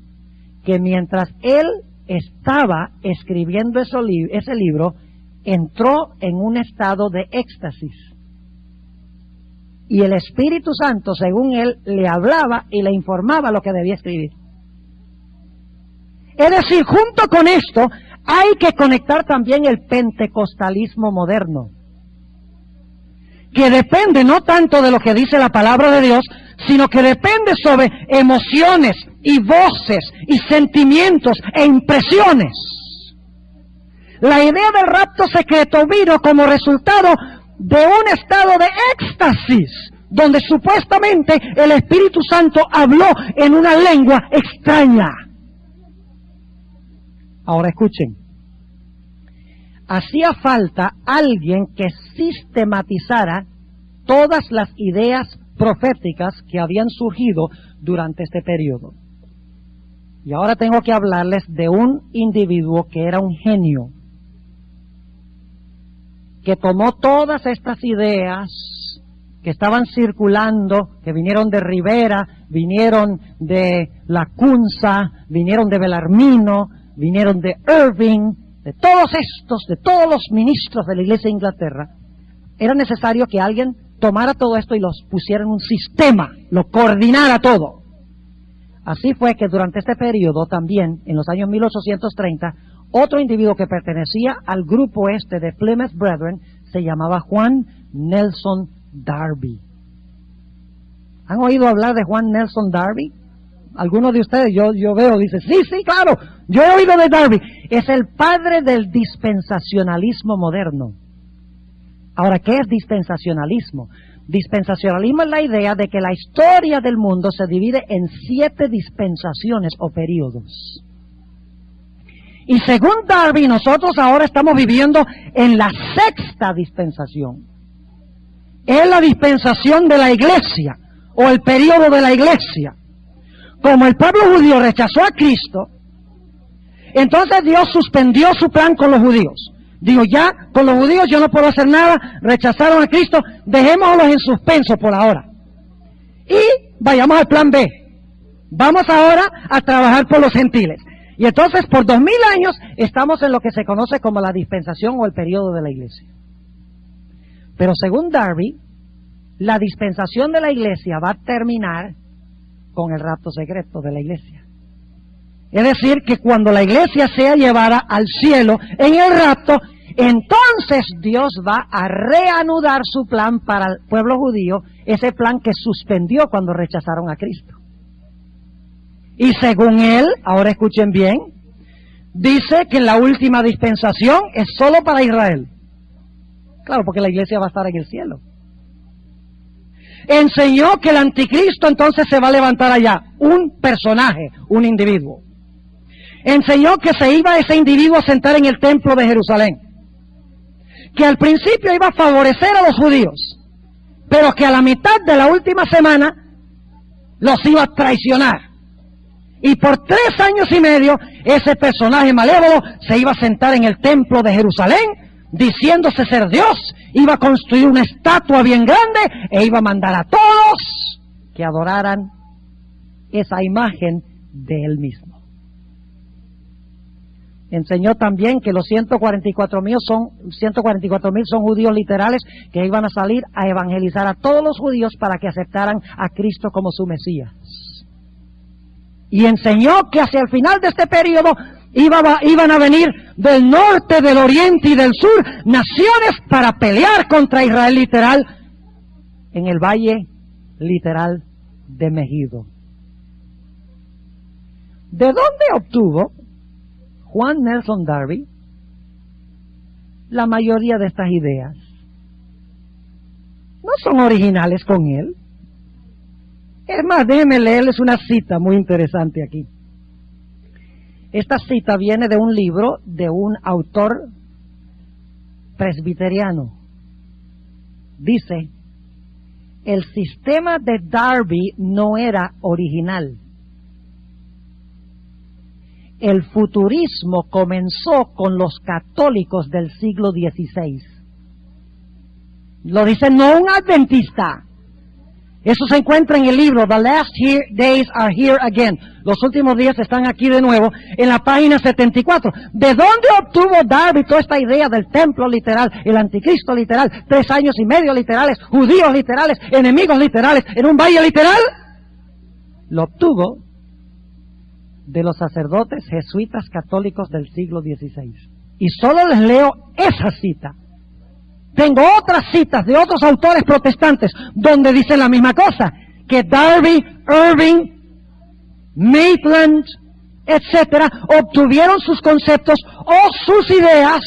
Que mientras él estaba escribiendo ese libro, entró en un estado de éxtasis. Y el Espíritu Santo, según él, le hablaba y le informaba lo que debía escribir. Es decir, junto con esto, hay que conectar también el pentecostalismo moderno, que depende no tanto de lo que dice la palabra de Dios, sino que depende sobre emociones y voces y sentimientos e impresiones. La idea del rapto secreto vino como resultado de un estado de éxtasis, donde supuestamente el Espíritu Santo habló en una lengua extraña. Ahora escuchen, hacía falta alguien que sistematizara todas las ideas proféticas que habían surgido durante este periodo. Y ahora tengo que hablarles de un individuo que era un genio, que tomó todas estas ideas que estaban circulando, que vinieron de Rivera, vinieron de Lacunza, vinieron de Bellarmino, vinieron de Irving, de todos los ministros de la Iglesia de Inglaterra. Era necesario que alguien tomara todo esto y los pusiera en un sistema, lo coordinara todo. Así fue que durante este periodo también, en los años 1830, otro individuo que pertenecía al grupo este de Plymouth Brethren se llamaba Juan Nelson Darby. ¿Han oído hablar de Juan Nelson Darby? Algunos de ustedes, yo veo, dice, sí, claro, yo he oído de Darby. Es el padre del dispensacionalismo moderno. Ahora, ¿qué es dispensacionalismo? Dispensacionalismo es la idea de que la historia del mundo se divide en 7 dispensaciones o periodos. Y según Darby, nosotros ahora estamos viviendo en la 6ª dispensación. Es la dispensación de la iglesia, o el periodo de la iglesia. Como el pueblo judío rechazó a Cristo, entonces Dios suspendió su plan con los judíos. Digo, ya, con los judíos yo no puedo hacer nada, rechazaron a Cristo, dejémoslos en suspenso por ahora. Y vayamos al plan B. Vamos ahora a trabajar por los gentiles. Y entonces, por 2000 años, estamos en lo que se conoce como la dispensación o el periodo de la iglesia. Pero según Darby, la dispensación de la iglesia va a terminar con el rapto secreto de la iglesia. Es decir, que cuando la iglesia sea llevada al cielo en el rapto, entonces Dios va a reanudar su plan para el pueblo judío, ese plan que suspendió cuando rechazaron a Cristo. Y según él, ahora escuchen bien, dice que la última dispensación es solo para Israel. Claro, porque la iglesia va a estar en el cielo. Enseñó que el anticristo entonces se va a levantar allá, un personaje, un individuo. Enseñó que se iba ese individuo a sentar en el templo de Jerusalén, que al principio iba a favorecer a los judíos, pero que a la mitad de la última semana los iba a traicionar. Y por 3 años y medio ese personaje malévolo se iba a sentar en el templo de Jerusalén, diciéndose ser Dios, iba a construir una estatua bien grande e iba a mandar a todos que adoraran esa imagen de él mismo. Enseñó también que los 144,000 son judíos literales que iban a salir a evangelizar a todos los judíos para que aceptaran a Cristo como su Mesías. Y enseñó que hacia el final de este periodo iban a venir del norte, del oriente y del sur naciones para pelear contra Israel literal en el valle literal de Megido. ¿De dónde obtuvo Juan Nelson Darby la mayoría de estas ideas? No son originales con él. Es más, déjenme leerles una cita muy interesante aquí. Esta cita viene de un libro de un autor presbiteriano. Dice, el sistema de Darby no era original. El futurismo comenzó con los católicos del siglo XVI. Lo dice no un adventista. Eso se encuentra en el libro The Last Days Are Here Again. Los últimos días están aquí de nuevo, en la página 74. ¿De dónde obtuvo Darby toda esta idea del templo literal, el anticristo literal, 3 años y medio literales, judíos literales, enemigos literales, en un valle literal? Lo obtuvo de los sacerdotes jesuitas católicos del siglo XVI. Y solo les leo esa cita. Tengo otras citas de otros autores protestantes donde dicen la misma cosa, que Darby, Irving, Maitland, etcétera, obtuvieron sus conceptos o sus ideas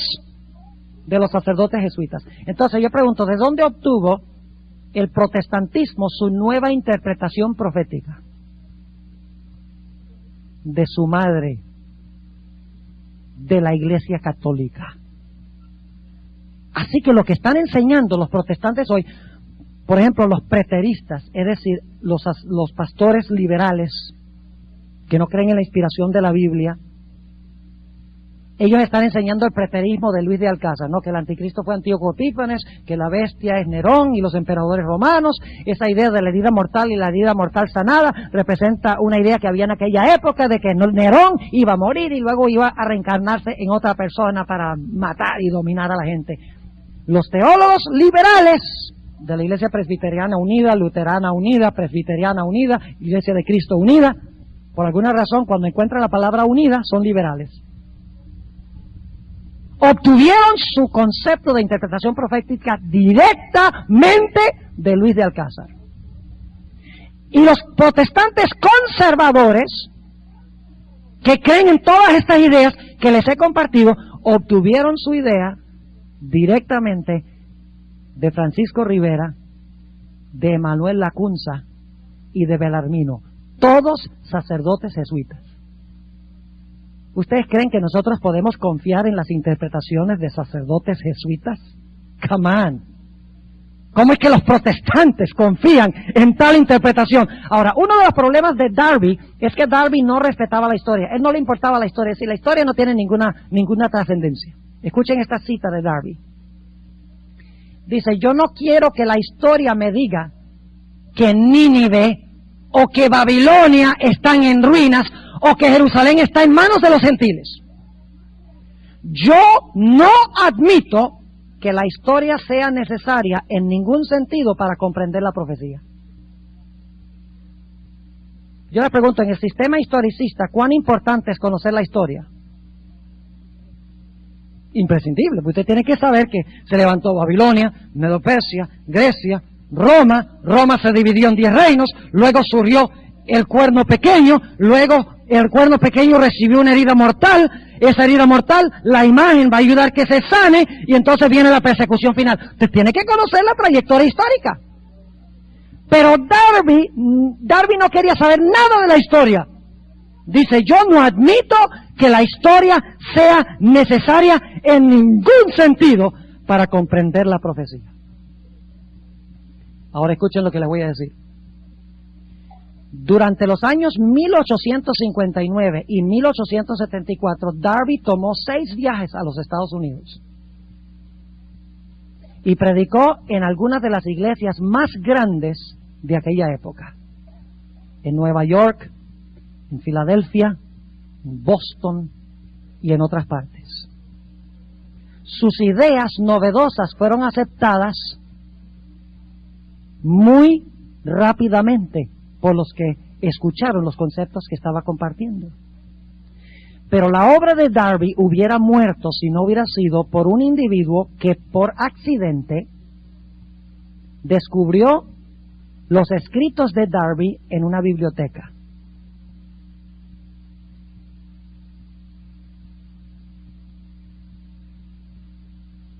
de los sacerdotes jesuitas. Entonces yo pregunto, ¿de dónde obtuvo el protestantismo su nueva interpretación profética de su madre, de la Iglesia Católica. Así que lo que están enseñando los protestantes hoy, por ejemplo, los preteristas, es decir, los pastores liberales que no creen en la inspiración de la Biblia, ellos están enseñando el preterismo de Luis de Alcázar, ¿no? Que el anticristo fue Antíoco Epífanes, que la bestia es Nerón y los emperadores romanos. Esa idea de la herida mortal y la herida mortal sanada representa una idea que había en aquella época de que Nerón iba a morir y luego iba a reencarnarse en otra persona para matar y dominar a la gente. Los teólogos liberales de la Iglesia Presbiteriana Unida, Luterana Unida, Presbiteriana Unida, Iglesia de Cristo Unida, por alguna razón cuando encuentran la palabra unida son liberales. Obtuvieron su concepto de interpretación profética directamente de Luis de Alcázar. Y los protestantes conservadores, que creen en todas estas ideas que les he compartido, obtuvieron su idea directamente de Francisco Rivera, de Emanuel Lacunza y de Belarmino, todos sacerdotes jesuitas. ¿Ustedes creen que nosotros podemos confiar en las interpretaciones de sacerdotes jesuitas? Come on. ¿Cómo es que los protestantes confían en tal interpretación? Ahora, uno de los problemas de Darby es que Darby no respetaba la historia. Él no le importaba la historia. Es decir, la historia no tiene ninguna trascendencia. Escuchen esta cita de Darby. Dice, yo no quiero que la historia me diga que Nínive o que Babilonia están en ruinas o que Jerusalén está en manos de los gentiles. Yo no admito que la historia sea necesaria en ningún sentido para comprender la profecía. Yo le pregunto, en el sistema historicista, ¿cuán importante es conocer la historia? Imprescindible, porque usted tiene que saber que se levantó Babilonia, Medo-Persia, Grecia, Roma se dividió en 10 reinos, luego surgió el cuerno pequeño, luego el cuerno pequeño recibió una herida mortal, esa herida mortal, la imagen va a ayudar que se sane, y entonces viene la persecución final. Usted tiene que conocer la trayectoria histórica. Pero Darby no quería saber nada de la historia. Dice, yo no admito que la historia sea necesaria en ningún sentido para comprender la profecía. Ahora escuchen lo que les voy a decir. Durante los años 1859 y 1874, Darby tomó 6 viajes a los Estados Unidos y predicó en algunas de las iglesias más grandes de aquella época. En Nueva York, en Filadelfia, en Boston y en otras partes. Sus ideas novedosas fueron aceptadas muy rápidamente por los que escucharon los conceptos que estaba compartiendo. Pero la obra de Darby hubiera muerto si no hubiera sido por un individuo que por accidente descubrió los escritos de Darby en una biblioteca.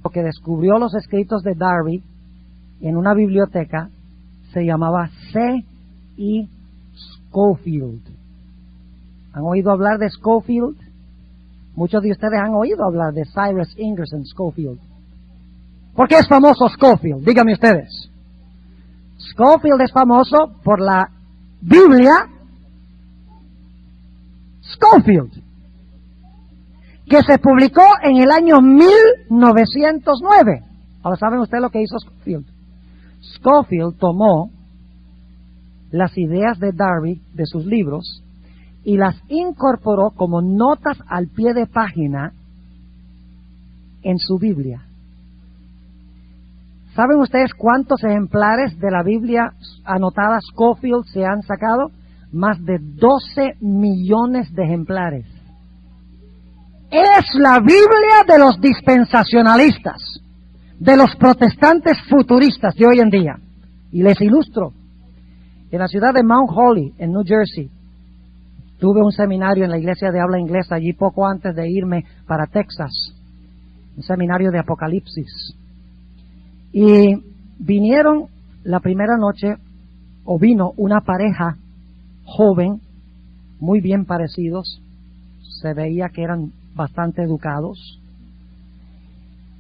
Lo que descubrió los escritos de Darby en una biblioteca se llamaba C.E. Scofield. ¿Han oído hablar de Scofield? Muchos de ustedes han oído hablar de Cyrus Ingerson Scofield. ¿Por qué es famoso Scofield? Díganme ustedes. Scofield es famoso por la Biblia Scofield, que se publicó en el año 1909. Ahora, ¿saben ustedes lo que hizo Scofield? Scofield tomó las ideas de Darby, de sus libros, y las incorporó como notas al pie de página en su Biblia. ¿Saben ustedes cuántos ejemplares de la Biblia anotada Scofield se han sacado? Más de 12 millones de ejemplares. Es la Biblia de los dispensacionalistas, de los protestantes futuristas de hoy en día. Y les ilustro. En la ciudad de Mount Holly, en New Jersey, tuve un seminario en la iglesia de habla inglesa allí poco antes de irme para Texas. Un seminario de Apocalipsis. Y vinieron la primera noche vino una pareja joven, muy bien parecidos, se veía que eran bastante educados,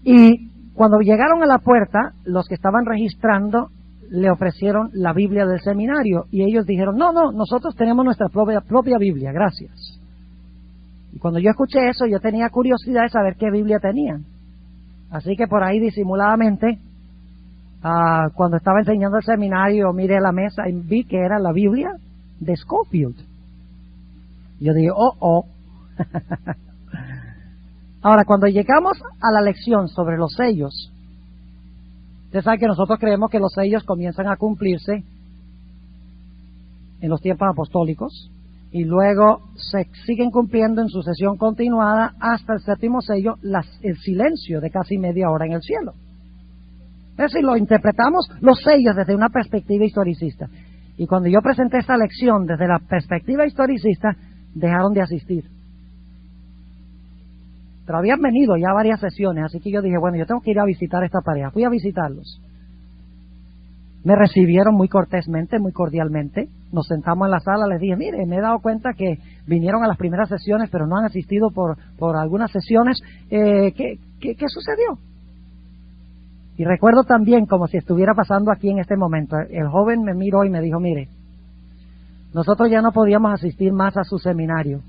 y cuando llegaron a la puerta, los que estaban registrando le ofrecieron la Biblia del seminario, y ellos dijeron, no, nosotros tenemos nuestra propia Biblia, gracias. Y cuando yo escuché eso, yo tenía curiosidad de saber qué Biblia tenían. Así que por ahí disimuladamente, cuando estaba enseñando el seminario, miré la mesa y vi que era la Biblia de Scofield. Yo dije, oh. Ahora, cuando llegamos a la lección sobre los sellos, usted sabe que nosotros creemos que los sellos comienzan a cumplirse en los tiempos apostólicos y luego se siguen cumpliendo en sucesión continuada hasta el séptimo sello, el silencio de casi media hora en el cielo. Es decir, lo interpretamos los sellos desde una perspectiva historicista. Y cuando yo presenté esta lección desde la perspectiva historicista, dejaron de asistir. Pero habían venido ya varias sesiones, así que yo dije, bueno, yo tengo que ir a visitar a esta pareja. Fui a visitarlos. Me recibieron muy cortésmente, muy cordialmente. Nos sentamos en la sala, les dije, mire, me he dado cuenta que vinieron a las primeras sesiones, pero no han asistido por algunas sesiones. ¿Qué sucedió? Y recuerdo también, como si estuviera pasando aquí en este momento, el joven me miró y me dijo, mire, nosotros ya no podíamos asistir más a su seminario,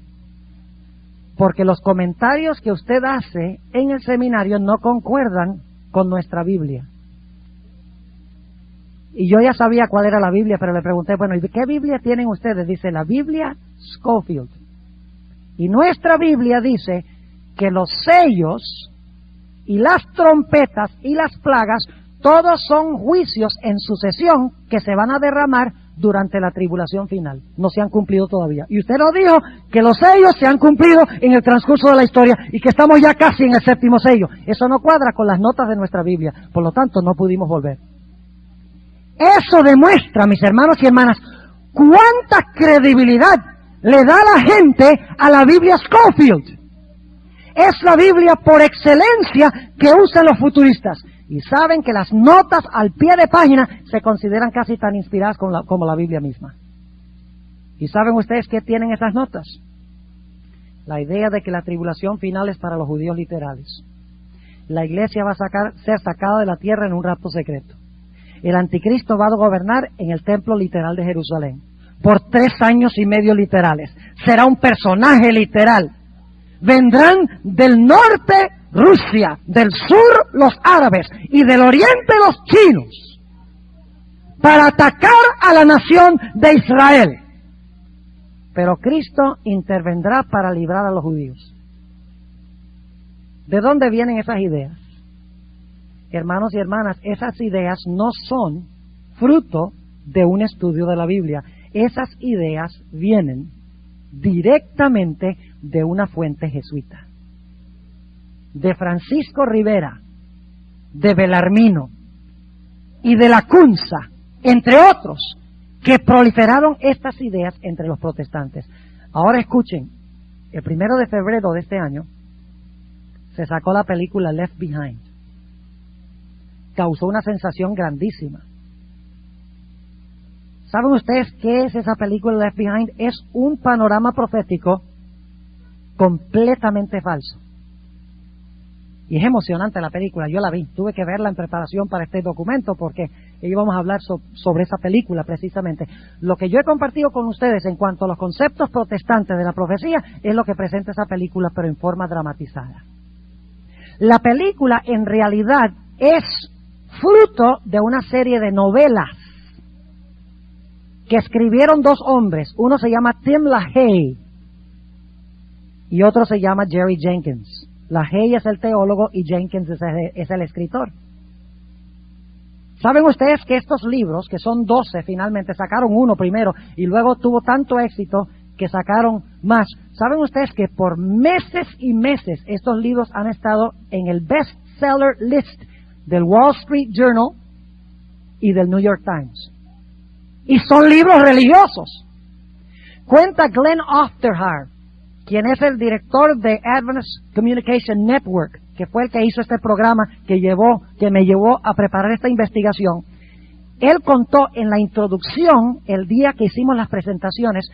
porque los comentarios que usted hace en el seminario no concuerdan con nuestra Biblia. Y yo ya sabía cuál era la Biblia, pero le pregunté, bueno, ¿y qué Biblia tienen ustedes? Dice, la Biblia Scofield. Y nuestra Biblia dice que los sellos y las trompetas y las plagas, todos son juicios en sucesión que se van a derramar durante la tribulación final. No se han cumplido todavía. Y usted nos dijo que los sellos se han cumplido en el transcurso de la historia y que estamos ya casi en el séptimo sello. Eso no cuadra con las notas de nuestra Biblia. Por lo tanto, no pudimos volver. Eso demuestra, mis hermanos y hermanas, cuánta credibilidad le da la gente a la Biblia Scofield. Es la Biblia por excelencia que usan los futuristas. Y saben que las notas al pie de página se consideran casi tan inspiradas como la Biblia misma. ¿Y saben ustedes qué tienen esas notas? La idea de que la tribulación final es para los judíos literales. La iglesia va a ser sacada de la tierra en un rapto secreto. El anticristo va a gobernar en el templo literal de Jerusalén por 3 años y medio literales. Será un personaje literal. Vendrán del norte Rusia, del sur los árabes y del oriente los chinos para atacar a la nación de Israel. Pero Cristo intervendrá para librar a los judíos. ¿De dónde vienen esas ideas? Hermanos y hermanas, esas ideas no son fruto de un estudio de la Biblia. Esas ideas vienen directamente de una fuente jesuita, de Francisco Rivera, de Belarmino y de Lacunza, entre otros, que proliferaron estas ideas entre los protestantes. Ahora escuchen, el 1 de febrero de este año se sacó la película Left Behind. Causó una sensación grandísima. ¿Saben ustedes qué es esa película Left Behind? Es un panorama profético completamente falso. Y es emocionante la película, yo la vi, tuve que verla en preparación para este documento porque íbamos a hablar sobre esa película precisamente. Lo que yo he compartido con ustedes en cuanto a los conceptos protestantes de la profecía es lo que presenta esa película, pero en forma dramatizada. La película en realidad es fruto de una serie de novelas que escribieron 2 hombres. Uno se llama Tim LaHaye y otro se llama Jerry Jenkins. LaHaye es el teólogo y Jenkins es el escritor. ¿Saben ustedes que estos libros, que son 12 finalmente, sacaron uno primero y luego tuvo tanto éxito que sacaron más? ¿Saben ustedes que por meses y meses estos libros han estado en el bestseller list del Wall Street Journal y del New York Times? Y son libros religiosos. Cuenta Glenn Ofterhar, quien es el director de Adventist Communication Network, que fue el que hizo este programa que me llevó a preparar esta investigación. él contó en la introducción, el día que hicimos las presentaciones,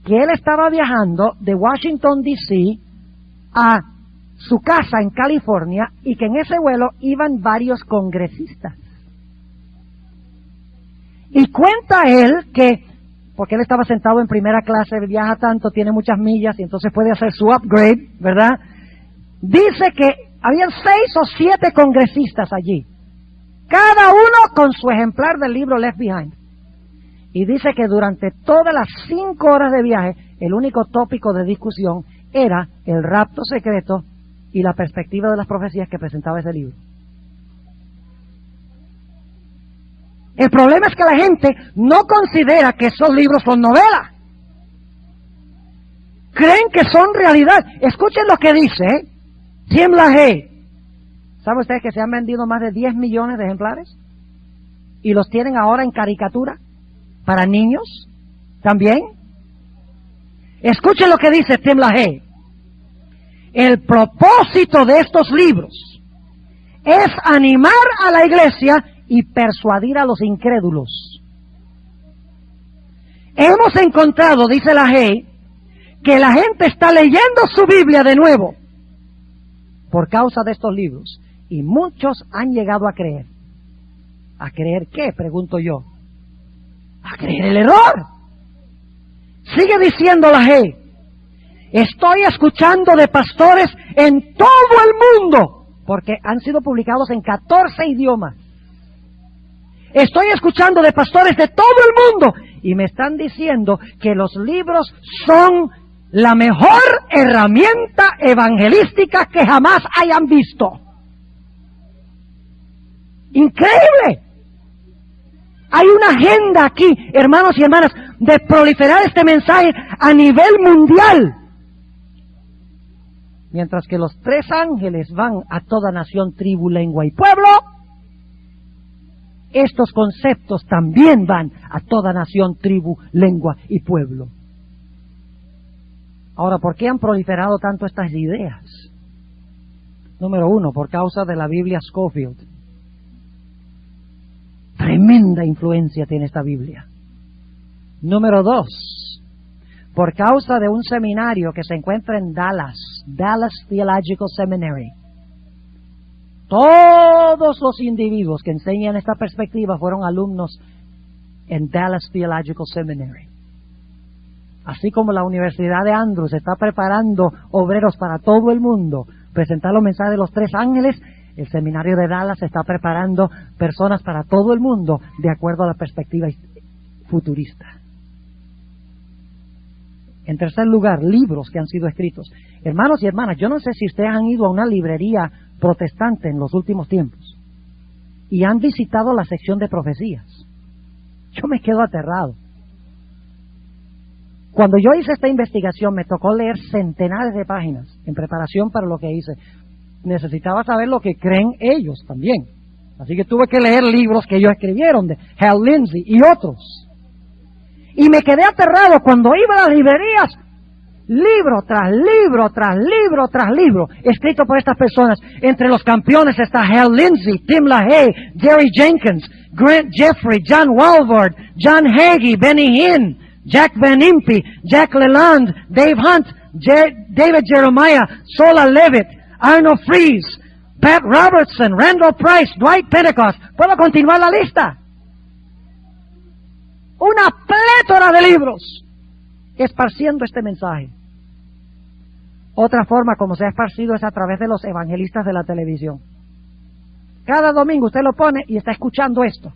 que él estaba viajando de Washington, D.C. a su casa en California y que en ese vuelo iban varios congresistas. Y cuenta él que, porque él estaba sentado en primera clase, viaja tanto, tiene muchas millas y entonces puede hacer su upgrade, ¿verdad? Dice que habían 6 o 7 congresistas allí, cada uno con su ejemplar del libro Left Behind. Y dice que durante todas las 5 horas de viaje, el único tópico de discusión era el rapto secreto y la perspectiva de las profecías que presentaba ese libro. El problema es que la gente no considera que esos libros son novelas. Creen que son realidad. Escuchen lo que dice Tim LaHaye. ¿Sabe usted que se han vendido más de 10 millones de ejemplares? Y los tienen ahora en caricatura para niños también. Escuchen lo que dice Tim LaHaye. El propósito de estos libros es animar a la iglesia y persuadir a los incrédulos. Hemos encontrado, dice LaHaye, que la gente está leyendo su Biblia de nuevo por causa de estos libros. Y muchos han llegado a creer. ¿A creer qué? Pregunto yo. A creer el error. Sigue diciendo LaHaye. Estoy escuchando de pastores en todo el mundo, porque han sido publicados en 14 idiomas. Estoy escuchando de pastores de todo el mundo y me están diciendo que los libros son la mejor herramienta evangelística que jamás hayan visto. Increíble. Hay una agenda aquí, hermanos y hermanas, de proliferar este mensaje a nivel mundial. Mientras que los 3 ángeles van a toda nación, tribu, lengua y pueblo, estos conceptos también van a toda nación, tribu, lengua y pueblo. Ahora, ¿por qué han proliferado tanto estas ideas? Número 1, por causa de la Biblia Scofield. Tremenda influencia tiene esta Biblia. Número 2, por causa de un seminario que se encuentra en Dallas Theological Seminary. Todos los individuos que enseñan esta perspectiva fueron alumnos en Dallas Theological Seminary. Así como la Universidad de Andrews está preparando obreros para todo el mundo, presentar los mensajes de los 3 ángeles, el seminario de Dallas está preparando personas para todo el mundo de acuerdo a la perspectiva futurista. En tercer lugar, libros que han sido escritos. Hermanos y hermanas, yo no sé si ustedes han ido a una librería protestante en los últimos tiempos y han visitado la sección de profecías. Yo me quedo aterrado. Cuando yo hice esta investigación me tocó leer centenares de páginas en preparación para lo que hice. Necesitaba saber lo que creen ellos también. Así que tuve que leer libros que ellos escribieron de Hal Lindsey y otros. Y me quedé aterrado cuando iba a las librerías, libro tras libro, tras libro, tras libro, escrito por estas personas. Entre los campeones está Hal Lindsey, Tim LaHaye, Jerry Jenkins, Grant Jeffrey, John Walvoord, John Hagee, Benny Hinn, Jack Van Impe, Jack Leland, Dave Hunt, David Jeremiah, Sola Levitt, Arnold Fries, Pat Robertson, Randall Price, Dwight Pentecost. ¿Puedo continuar la lista? Una plétora de libros esparciendo este mensaje. Otra forma como se ha esparcido es a través de los evangelistas de la televisión. Cada domingo usted lo pone y está escuchando esto.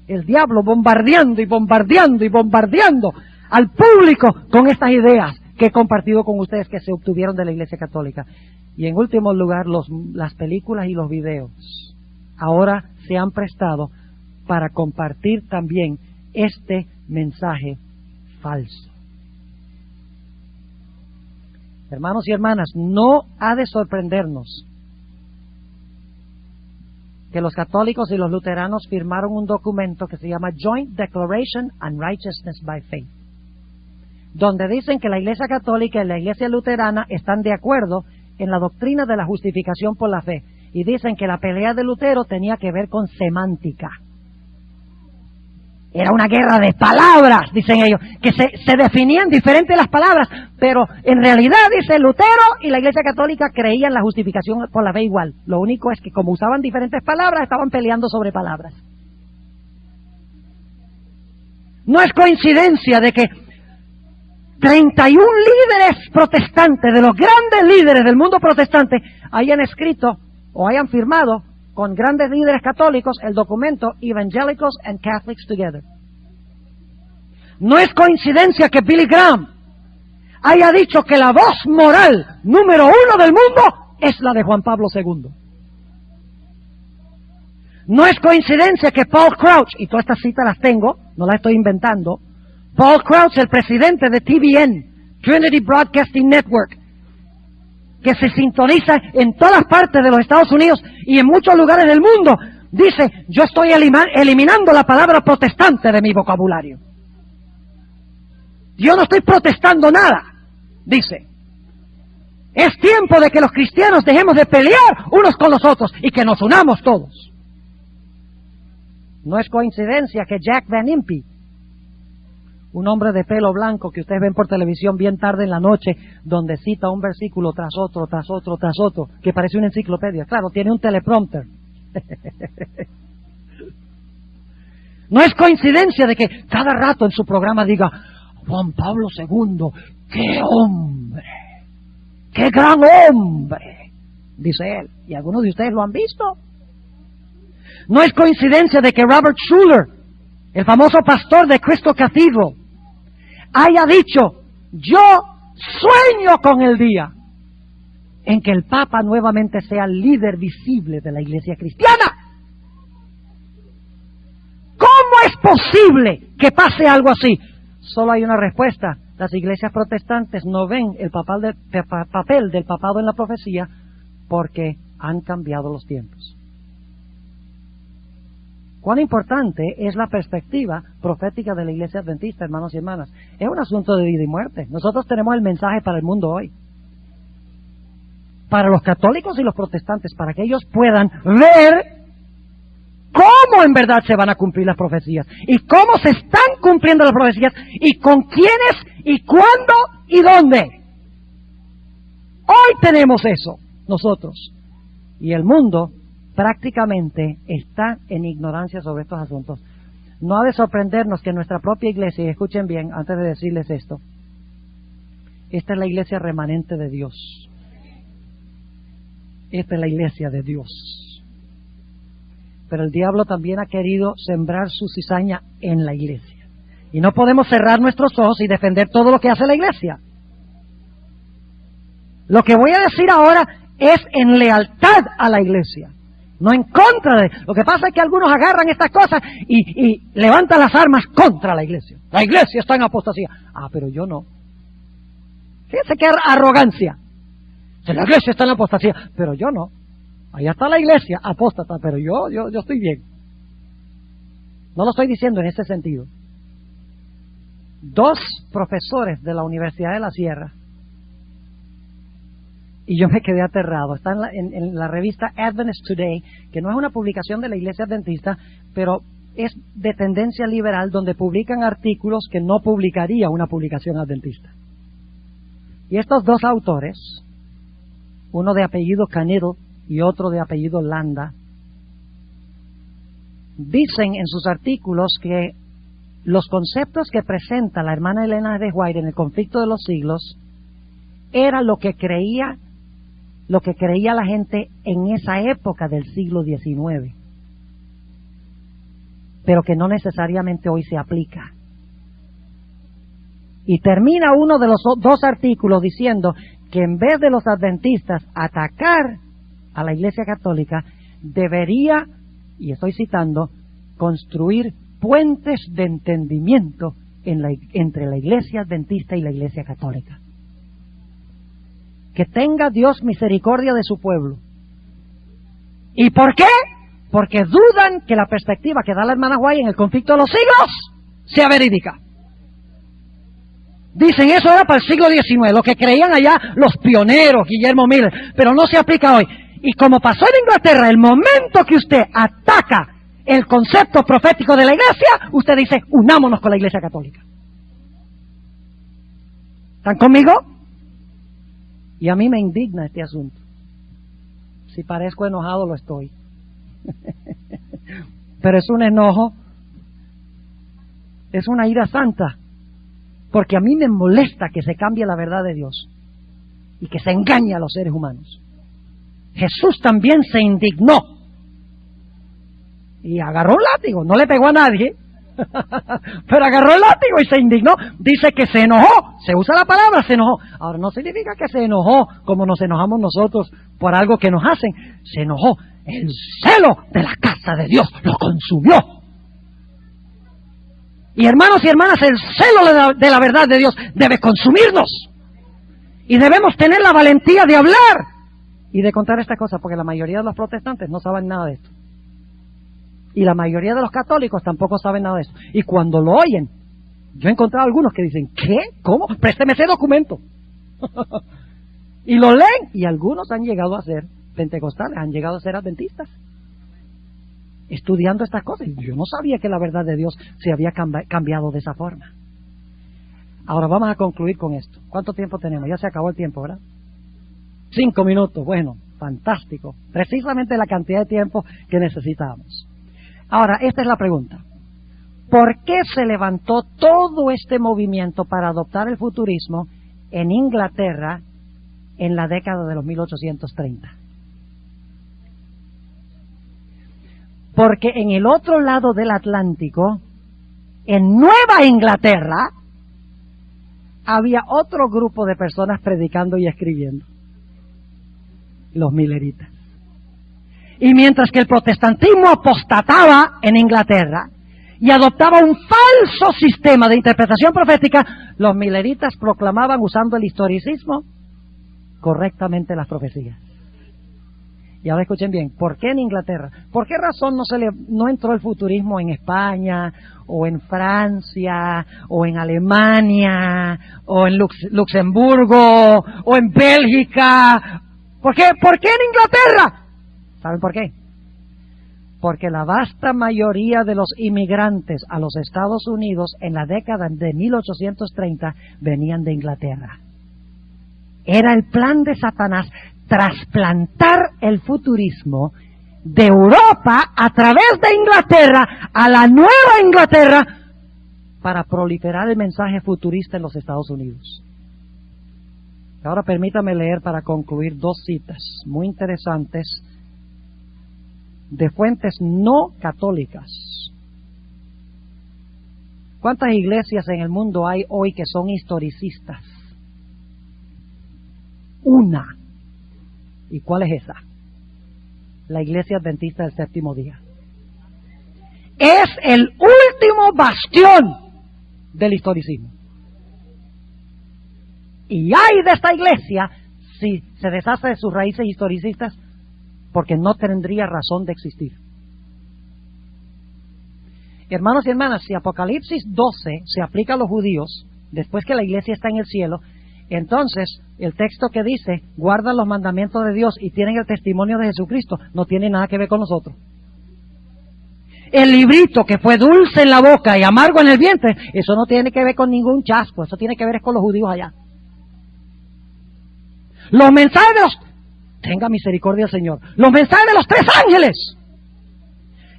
El diablo bombardeando y bombardeando y bombardeando al público con estas ideas que he compartido con ustedes que se obtuvieron de la Iglesia Católica. Y en último lugar, las películas y los videos ahora se han prestado para compartir también este mensaje falso. Hermanos y hermanas, no ha de sorprendernos que los católicos y los luteranos firmaron un documento que se llama Joint Declaration on Righteousness by Faith, donde dicen que la Iglesia Católica y la Iglesia Luterana están de acuerdo en la doctrina de la justificación por la fe, y dicen que la pelea de Lutero tenía que ver con semántica. Era una guerra de palabras, dicen ellos, que se definían diferentes las palabras, pero en realidad, dice Lutero y la Iglesia Católica creían la justificación por la fe igual. Lo único es que como usaban diferentes palabras, estaban peleando sobre palabras. No es coincidencia de que 31 líderes protestantes, de los grandes líderes del mundo protestante, hayan escrito o hayan firmado con grandes líderes católicos el documento Evangelicals and Catholics Together. No es coincidencia que Billy Graham haya dicho que la voz moral número 1 del mundo es la de Juan Pablo II. No es coincidencia que Paul Crouch, y todas estas citas las tengo, no las estoy inventando, Paul Crouch, el presidente de TBN, Trinity Broadcasting Network, que se sintoniza en todas partes de los Estados Unidos y en muchos lugares del mundo, dice, yo estoy eliminando la palabra protestante de mi vocabulario. Yo no estoy protestando nada, dice. Es tiempo de que los cristianos dejemos de pelear unos con los otros y que nos unamos todos. No es coincidencia que Jack Van Impe, un hombre de pelo blanco que ustedes ven por televisión bien tarde en la noche, donde cita un versículo tras otro, tras otro, tras otro, que parece una enciclopedia. Claro, tiene un teleprompter. No es coincidencia de que cada rato en su programa diga, Juan Pablo II, ¡qué hombre! ¡Qué gran hombre! Dice él. Y algunos de ustedes lo han visto. No es coincidencia de que Robert Schuller, el famoso pastor de Crystal Cathedral, haya dicho, yo sueño con el día en que el Papa nuevamente sea el líder visible de la Iglesia cristiana. ¿Cómo es posible que pase algo así? Solo hay una respuesta. Las iglesias protestantes no ven el papel del papado en la profecía porque han cambiado los tiempos. Cuán importante es la perspectiva profética de la Iglesia Adventista, hermanos y hermanas. Es un asunto de vida y muerte. Nosotros tenemos el mensaje para el mundo hoy. Para los católicos y los protestantes, para que ellos puedan ver cómo en verdad se van a cumplir las profecías y cómo se están cumpliendo las profecías y con quiénes y cuándo y dónde. Hoy tenemos eso nosotros y el mundo prácticamente está en ignorancia sobre estos asuntos. No ha de sorprendernos que nuestra propia iglesia, y escuchen bien antes de decirles esto, esta es la iglesia remanente de Dios. Esta es la iglesia de Dios. Pero el diablo también ha querido sembrar su cizaña en la iglesia. Y no podemos cerrar nuestros ojos y defender todo lo que hace la iglesia. Lo que voy a decir ahora es en lealtad a la iglesia, no en contra de... Lo que pasa es que algunos agarran estas cosas y levantan las armas contra la iglesia. La iglesia está en apostasía. Ah, pero yo no. Fíjense qué arrogancia. Si la iglesia está en apostasía, pero yo no. Allá está la iglesia apóstata, pero yo estoy bien. No lo estoy diciendo en ese sentido. 2 profesores de la Universidad de la Sierra, y yo me quedé aterrado. Está en la revista Adventist Today, que no es una publicación de la Iglesia Adventista, pero es de tendencia liberal, donde publican artículos que no publicaría una publicación adventista. Y estos 2 autores, uno de apellido Caniddle y otro de apellido Landa, dicen en sus artículos que los conceptos que presenta la hermana Elena de White en el Conflicto de los Siglos era lo que creía la gente en esa época del siglo XIX, pero que no necesariamente hoy se aplica. Y termina uno de los 2 artículos diciendo que en vez de los adventistas atacar a la Iglesia Católica, debería, y estoy citando, construir puentes de entendimiento entre la Iglesia Adventista y la Iglesia Católica. Que tenga Dios misericordia de su pueblo. ¿Y por qué? Porque dudan que la perspectiva que da la hermana White en el Conflicto de los Siglos sea verídica. Dicen, eso era para el siglo XIX, lo que creían allá los pioneros, Guillermo Miller, pero no se aplica hoy. Y como pasó en Inglaterra, el momento que usted ataca el concepto profético de la Iglesia, usted dice, unámonos con la Iglesia Católica. ¿Están conmigo? Y a mí me indigna este asunto. Si parezco enojado, lo estoy. Pero es un enojo, es una ira santa, porque a mí me molesta que se cambie la verdad de Dios y que se engañe a los seres humanos. Jesús también se indignó y agarró un látigo, no le pegó a nadie, pero agarró el látigo y se indignó. Dice que se enojó, se usa la palabra se enojó. Ahora no significa que se enojó como nos enojamos nosotros por algo que nos hacen. Se enojó, el celo de la casa de Dios lo consumió. Y hermanos y hermanas, el celo de la verdad de Dios debe consumirnos. Y debemos tener la valentía de hablar y de contar esta cosa, porque la mayoría de los protestantes no saben nada de esto. Y la mayoría de los católicos tampoco saben nada de esto. Y cuando lo oyen, yo he encontrado algunos que dicen, ¿qué? ¿Cómo? Présteme ese documento. Y lo leen, y algunos han llegado a ser pentecostales, han llegado a ser adventistas, estudiando estas cosas. Yo no sabía que la verdad de Dios se había cambiado de esa forma. Ahora vamos a concluir con esto. ¿Cuánto tiempo tenemos? Ya se acabó el tiempo, ¿verdad? 5 minutos. Bueno, fantástico. Precisamente la cantidad de tiempo que necesitábamos. Ahora, esta es la pregunta. ¿Por qué se levantó todo este movimiento para adoptar el futurismo en Inglaterra en la década de los 1830? Porque en el otro lado del Atlántico, en Nueva Inglaterra, había otro grupo de personas predicando y escribiendo. Los mileritas. Y mientras que el protestantismo apostataba en Inglaterra y adoptaba un falso sistema de interpretación profética, los mileritas proclamaban, usando el historicismo, correctamente las profecías. Y ahora escuchen bien, ¿por qué en Inglaterra? ¿Por qué razón no entró el futurismo en España, o en Francia, o en Alemania, o en Luxemburgo, o en Bélgica? ¿Por qué en Inglaterra? ¿Saben por qué? Porque la vasta mayoría de los inmigrantes a los Estados Unidos en la década de 1830 venían de Inglaterra. Era el plan de Satanás trasplantar el futurismo de Europa a través de Inglaterra a la Nueva Inglaterra para proliferar el mensaje futurista en los Estados Unidos. Ahora permítame leer para concluir 2 citas muy interesantes de fuentes no católicas. ¿Cuántas iglesias en el mundo hay hoy que son historicistas? Una. ¿Y cuál es esa? La Iglesia Adventista del Séptimo Día. Es el último bastión del historicismo. Y ay de esta iglesia si se deshace de sus raíces historicistas, porque no tendría razón de existir. Hermanos y hermanas, si Apocalipsis 12 se aplica a los judíos, después que la iglesia está en el cielo, entonces el texto que dice, guardan los mandamientos de Dios y tienen el testimonio de Jesucristo, no tiene nada que ver con nosotros. El librito que fue dulce en la boca y amargo en el vientre, eso no tiene que ver con ningún chasco, eso tiene que ver con los judíos allá. Los mensajes de los... Tenga misericordia, Señor. Los mensajes de los 3 ángeles,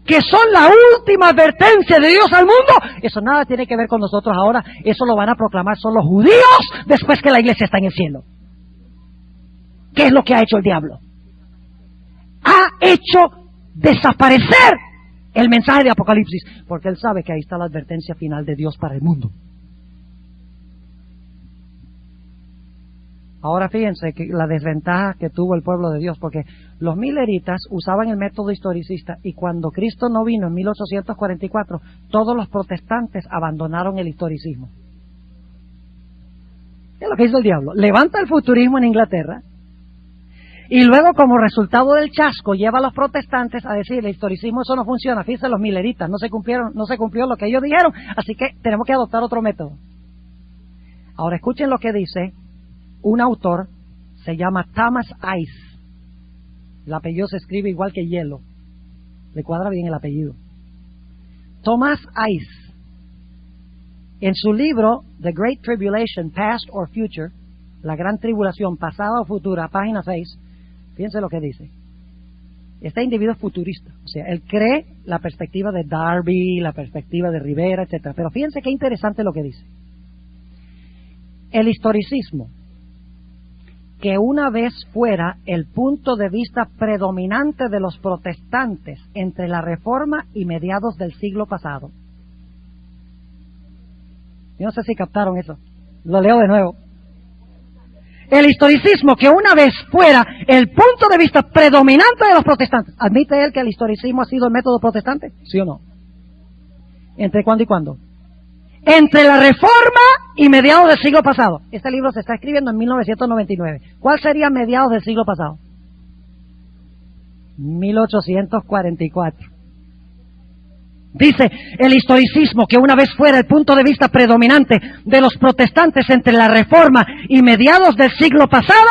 que son la última advertencia de Dios al mundo, eso nada tiene que ver con nosotros ahora. Eso lo van a proclamar son los judíos después que la iglesia está en el cielo. ¿Qué es lo que ha hecho el diablo? Ha hecho desaparecer el mensaje de Apocalipsis, porque él sabe que ahí está la advertencia final de Dios para el mundo. Ahora fíjense que la desventaja que tuvo el pueblo de Dios, porque los mileritas usaban el método historicista y cuando Cristo no vino en 1844, todos los protestantes abandonaron el historicismo. ¿Qué es lo que hizo el diablo? Levanta el futurismo en Inglaterra y luego, como resultado del chasco, lleva a los protestantes a decir, el historicismo eso no funciona. Fíjense, los mileritas no se cumplió lo que ellos dijeron, así que tenemos que adoptar otro método. Ahora escuchen lo que dice un autor, se llama Thomas Ice. El apellido se escribe igual que hielo. Le cuadra bien el apellido. Thomas Ice, en su libro The Great Tribulation, Past or Future, la gran tribulación, pasada o futura, página 6, fíjense lo que dice. Este individuo es futurista, o sea, él cree la perspectiva de Darby, la perspectiva de Rivera, etcétera. Pero fíjense qué interesante lo que dice. El historicismo, que una vez fuera el punto de vista predominante de los protestantes entre la Reforma y mediados del siglo pasado. Yo no sé si captaron eso. Lo leo de nuevo. El historicismo, que una vez fuera el punto de vista predominante de los protestantes. ¿Admite él que el historicismo ha sido el método protestante? ¿Sí o no? ¿Entre cuándo y cuándo? Entre la Reforma y mediados del siglo pasado. Este libro se está escribiendo en 1999. ¿Cuál sería mediados del siglo pasado? 1844. Dice, el historicismo, que una vez fuera el punto de vista predominante de los protestantes entre la Reforma y mediados del siglo pasado,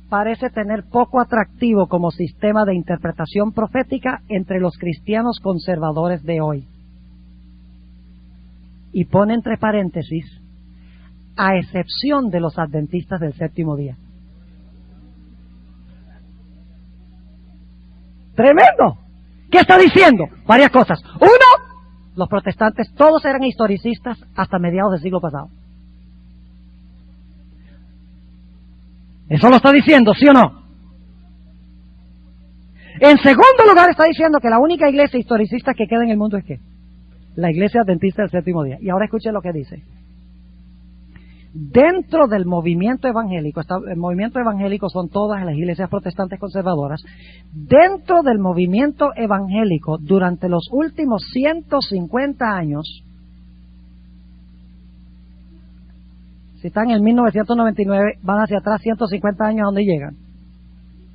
parece tener poco atractivo como sistema de interpretación profética entre los cristianos conservadores de hoy. Y pone entre paréntesis, a excepción de los adventistas del séptimo día. ¡Tremendo! ¿Qué está diciendo? Varias cosas. Uno, los protestantes todos eran historicistas hasta mediados del siglo pasado. ¿Eso lo está diciendo, sí o no? En segundo lugar, está diciendo que la única iglesia historicista que queda en el mundo es ¿qué? La iglesia adventista del séptimo día. Y ahora escuchen lo que dice. Dentro del movimiento evangélico, el movimiento evangélico son todas las iglesias protestantes conservadoras, dentro del movimiento evangélico durante los últimos 150 años, si están en 1999, van hacia atrás 150 años, ¿a dónde llegan?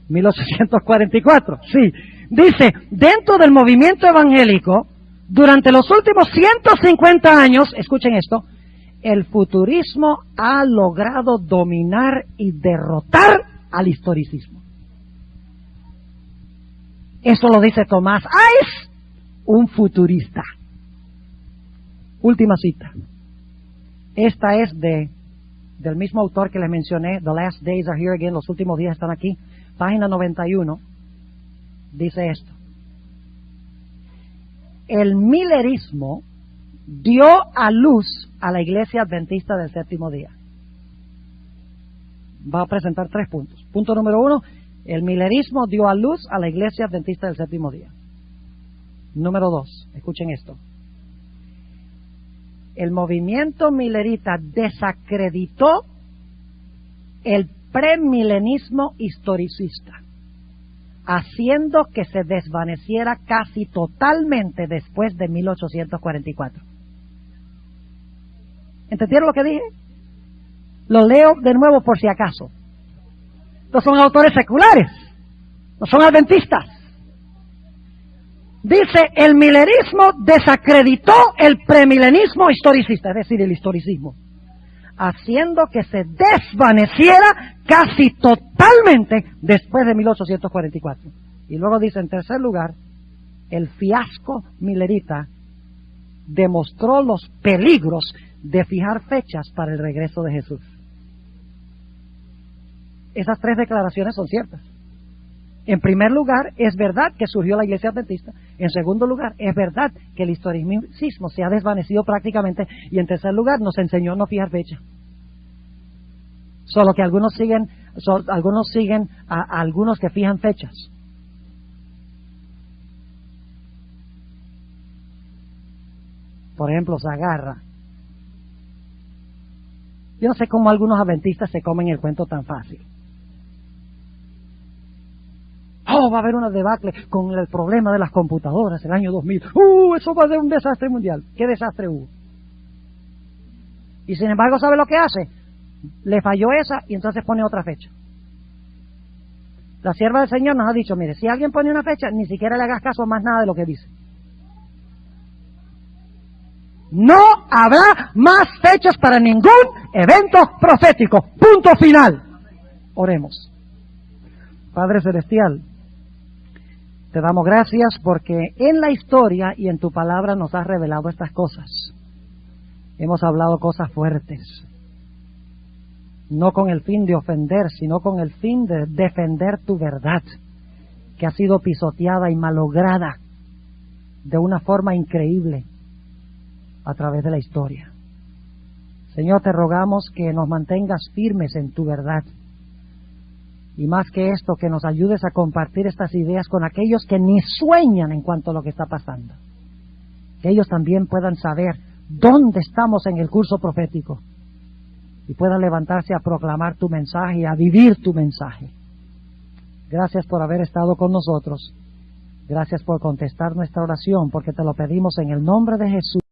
1844, sí. Dice, dentro del movimiento evangélico, durante los últimos 150 años, escuchen esto, el futurismo ha logrado dominar y derrotar al historicismo. Eso lo dice Thomas Ice, un futurista. Última cita. Esta es del mismo autor que les mencioné, The Last Days Are Here Again, los últimos días están aquí, página 91, dice esto. El millerismo dio a luz a la iglesia adventista del séptimo día. Va a presentar 3 puntos. Punto número 1, el millerismo dio a luz a la iglesia adventista del séptimo día. Número 2, escuchen esto. El movimiento millerita desacreditó el premilenismo historicista, haciendo que se desvaneciera casi totalmente después de 1844. ¿Entendieron lo que dije? Lo leo de nuevo por si acaso. Estos son autores seculares, no son adventistas. Dice, el millerismo desacreditó el premilenismo historicista, es decir, el historicismo, haciendo que se desvaneciera casi totalmente después de 1844. Y luego dice, en tercer lugar, el fiasco millerita demostró los peligros de fijar fechas para el regreso de Jesús. Esas 3 declaraciones son ciertas. En primer lugar, es verdad que surgió la iglesia adventista. En segundo lugar, es verdad que el historicismo se ha desvanecido prácticamente. Y en tercer lugar, nos enseñó no fijar fecha. Solo que algunos siguen a algunos que fijan fechas. Por ejemplo, se agarra. Yo no sé cómo algunos adventistas se comen el cuento tan fácil. Oh, va a haber una debacle con el problema de las computadoras el año 2000. Eso va a ser un desastre mundial. ¿Qué desastre hubo? Y sin embargo, ¿sabe lo que hace? Le falló esa y entonces pone otra fecha. La sierva del Señor nos ha dicho, mire, si alguien pone una fecha, ni siquiera le hagas caso a más nada de lo que dice. No habrá más fechas para ningún evento profético. Punto final. Oremos. Padre Celestial, Te damos gracias porque en la historia y en tu palabra nos has revelado estas cosas. Hemos hablado cosas fuertes, no con el fin de ofender, sino con el fin de defender tu verdad, que ha sido pisoteada y malograda de una forma increíble a través de la historia. Señor, te rogamos que nos mantengas firmes en tu verdad. Y más que esto, que nos ayudes a compartir estas ideas con aquellos que ni sueñan en cuanto a lo que está pasando. Que ellos también puedan saber dónde estamos en el curso profético y puedan levantarse a proclamar tu mensaje y a vivir tu mensaje. Gracias por haber estado con nosotros. Gracias por contestar nuestra oración, porque te lo pedimos en el nombre de Jesús.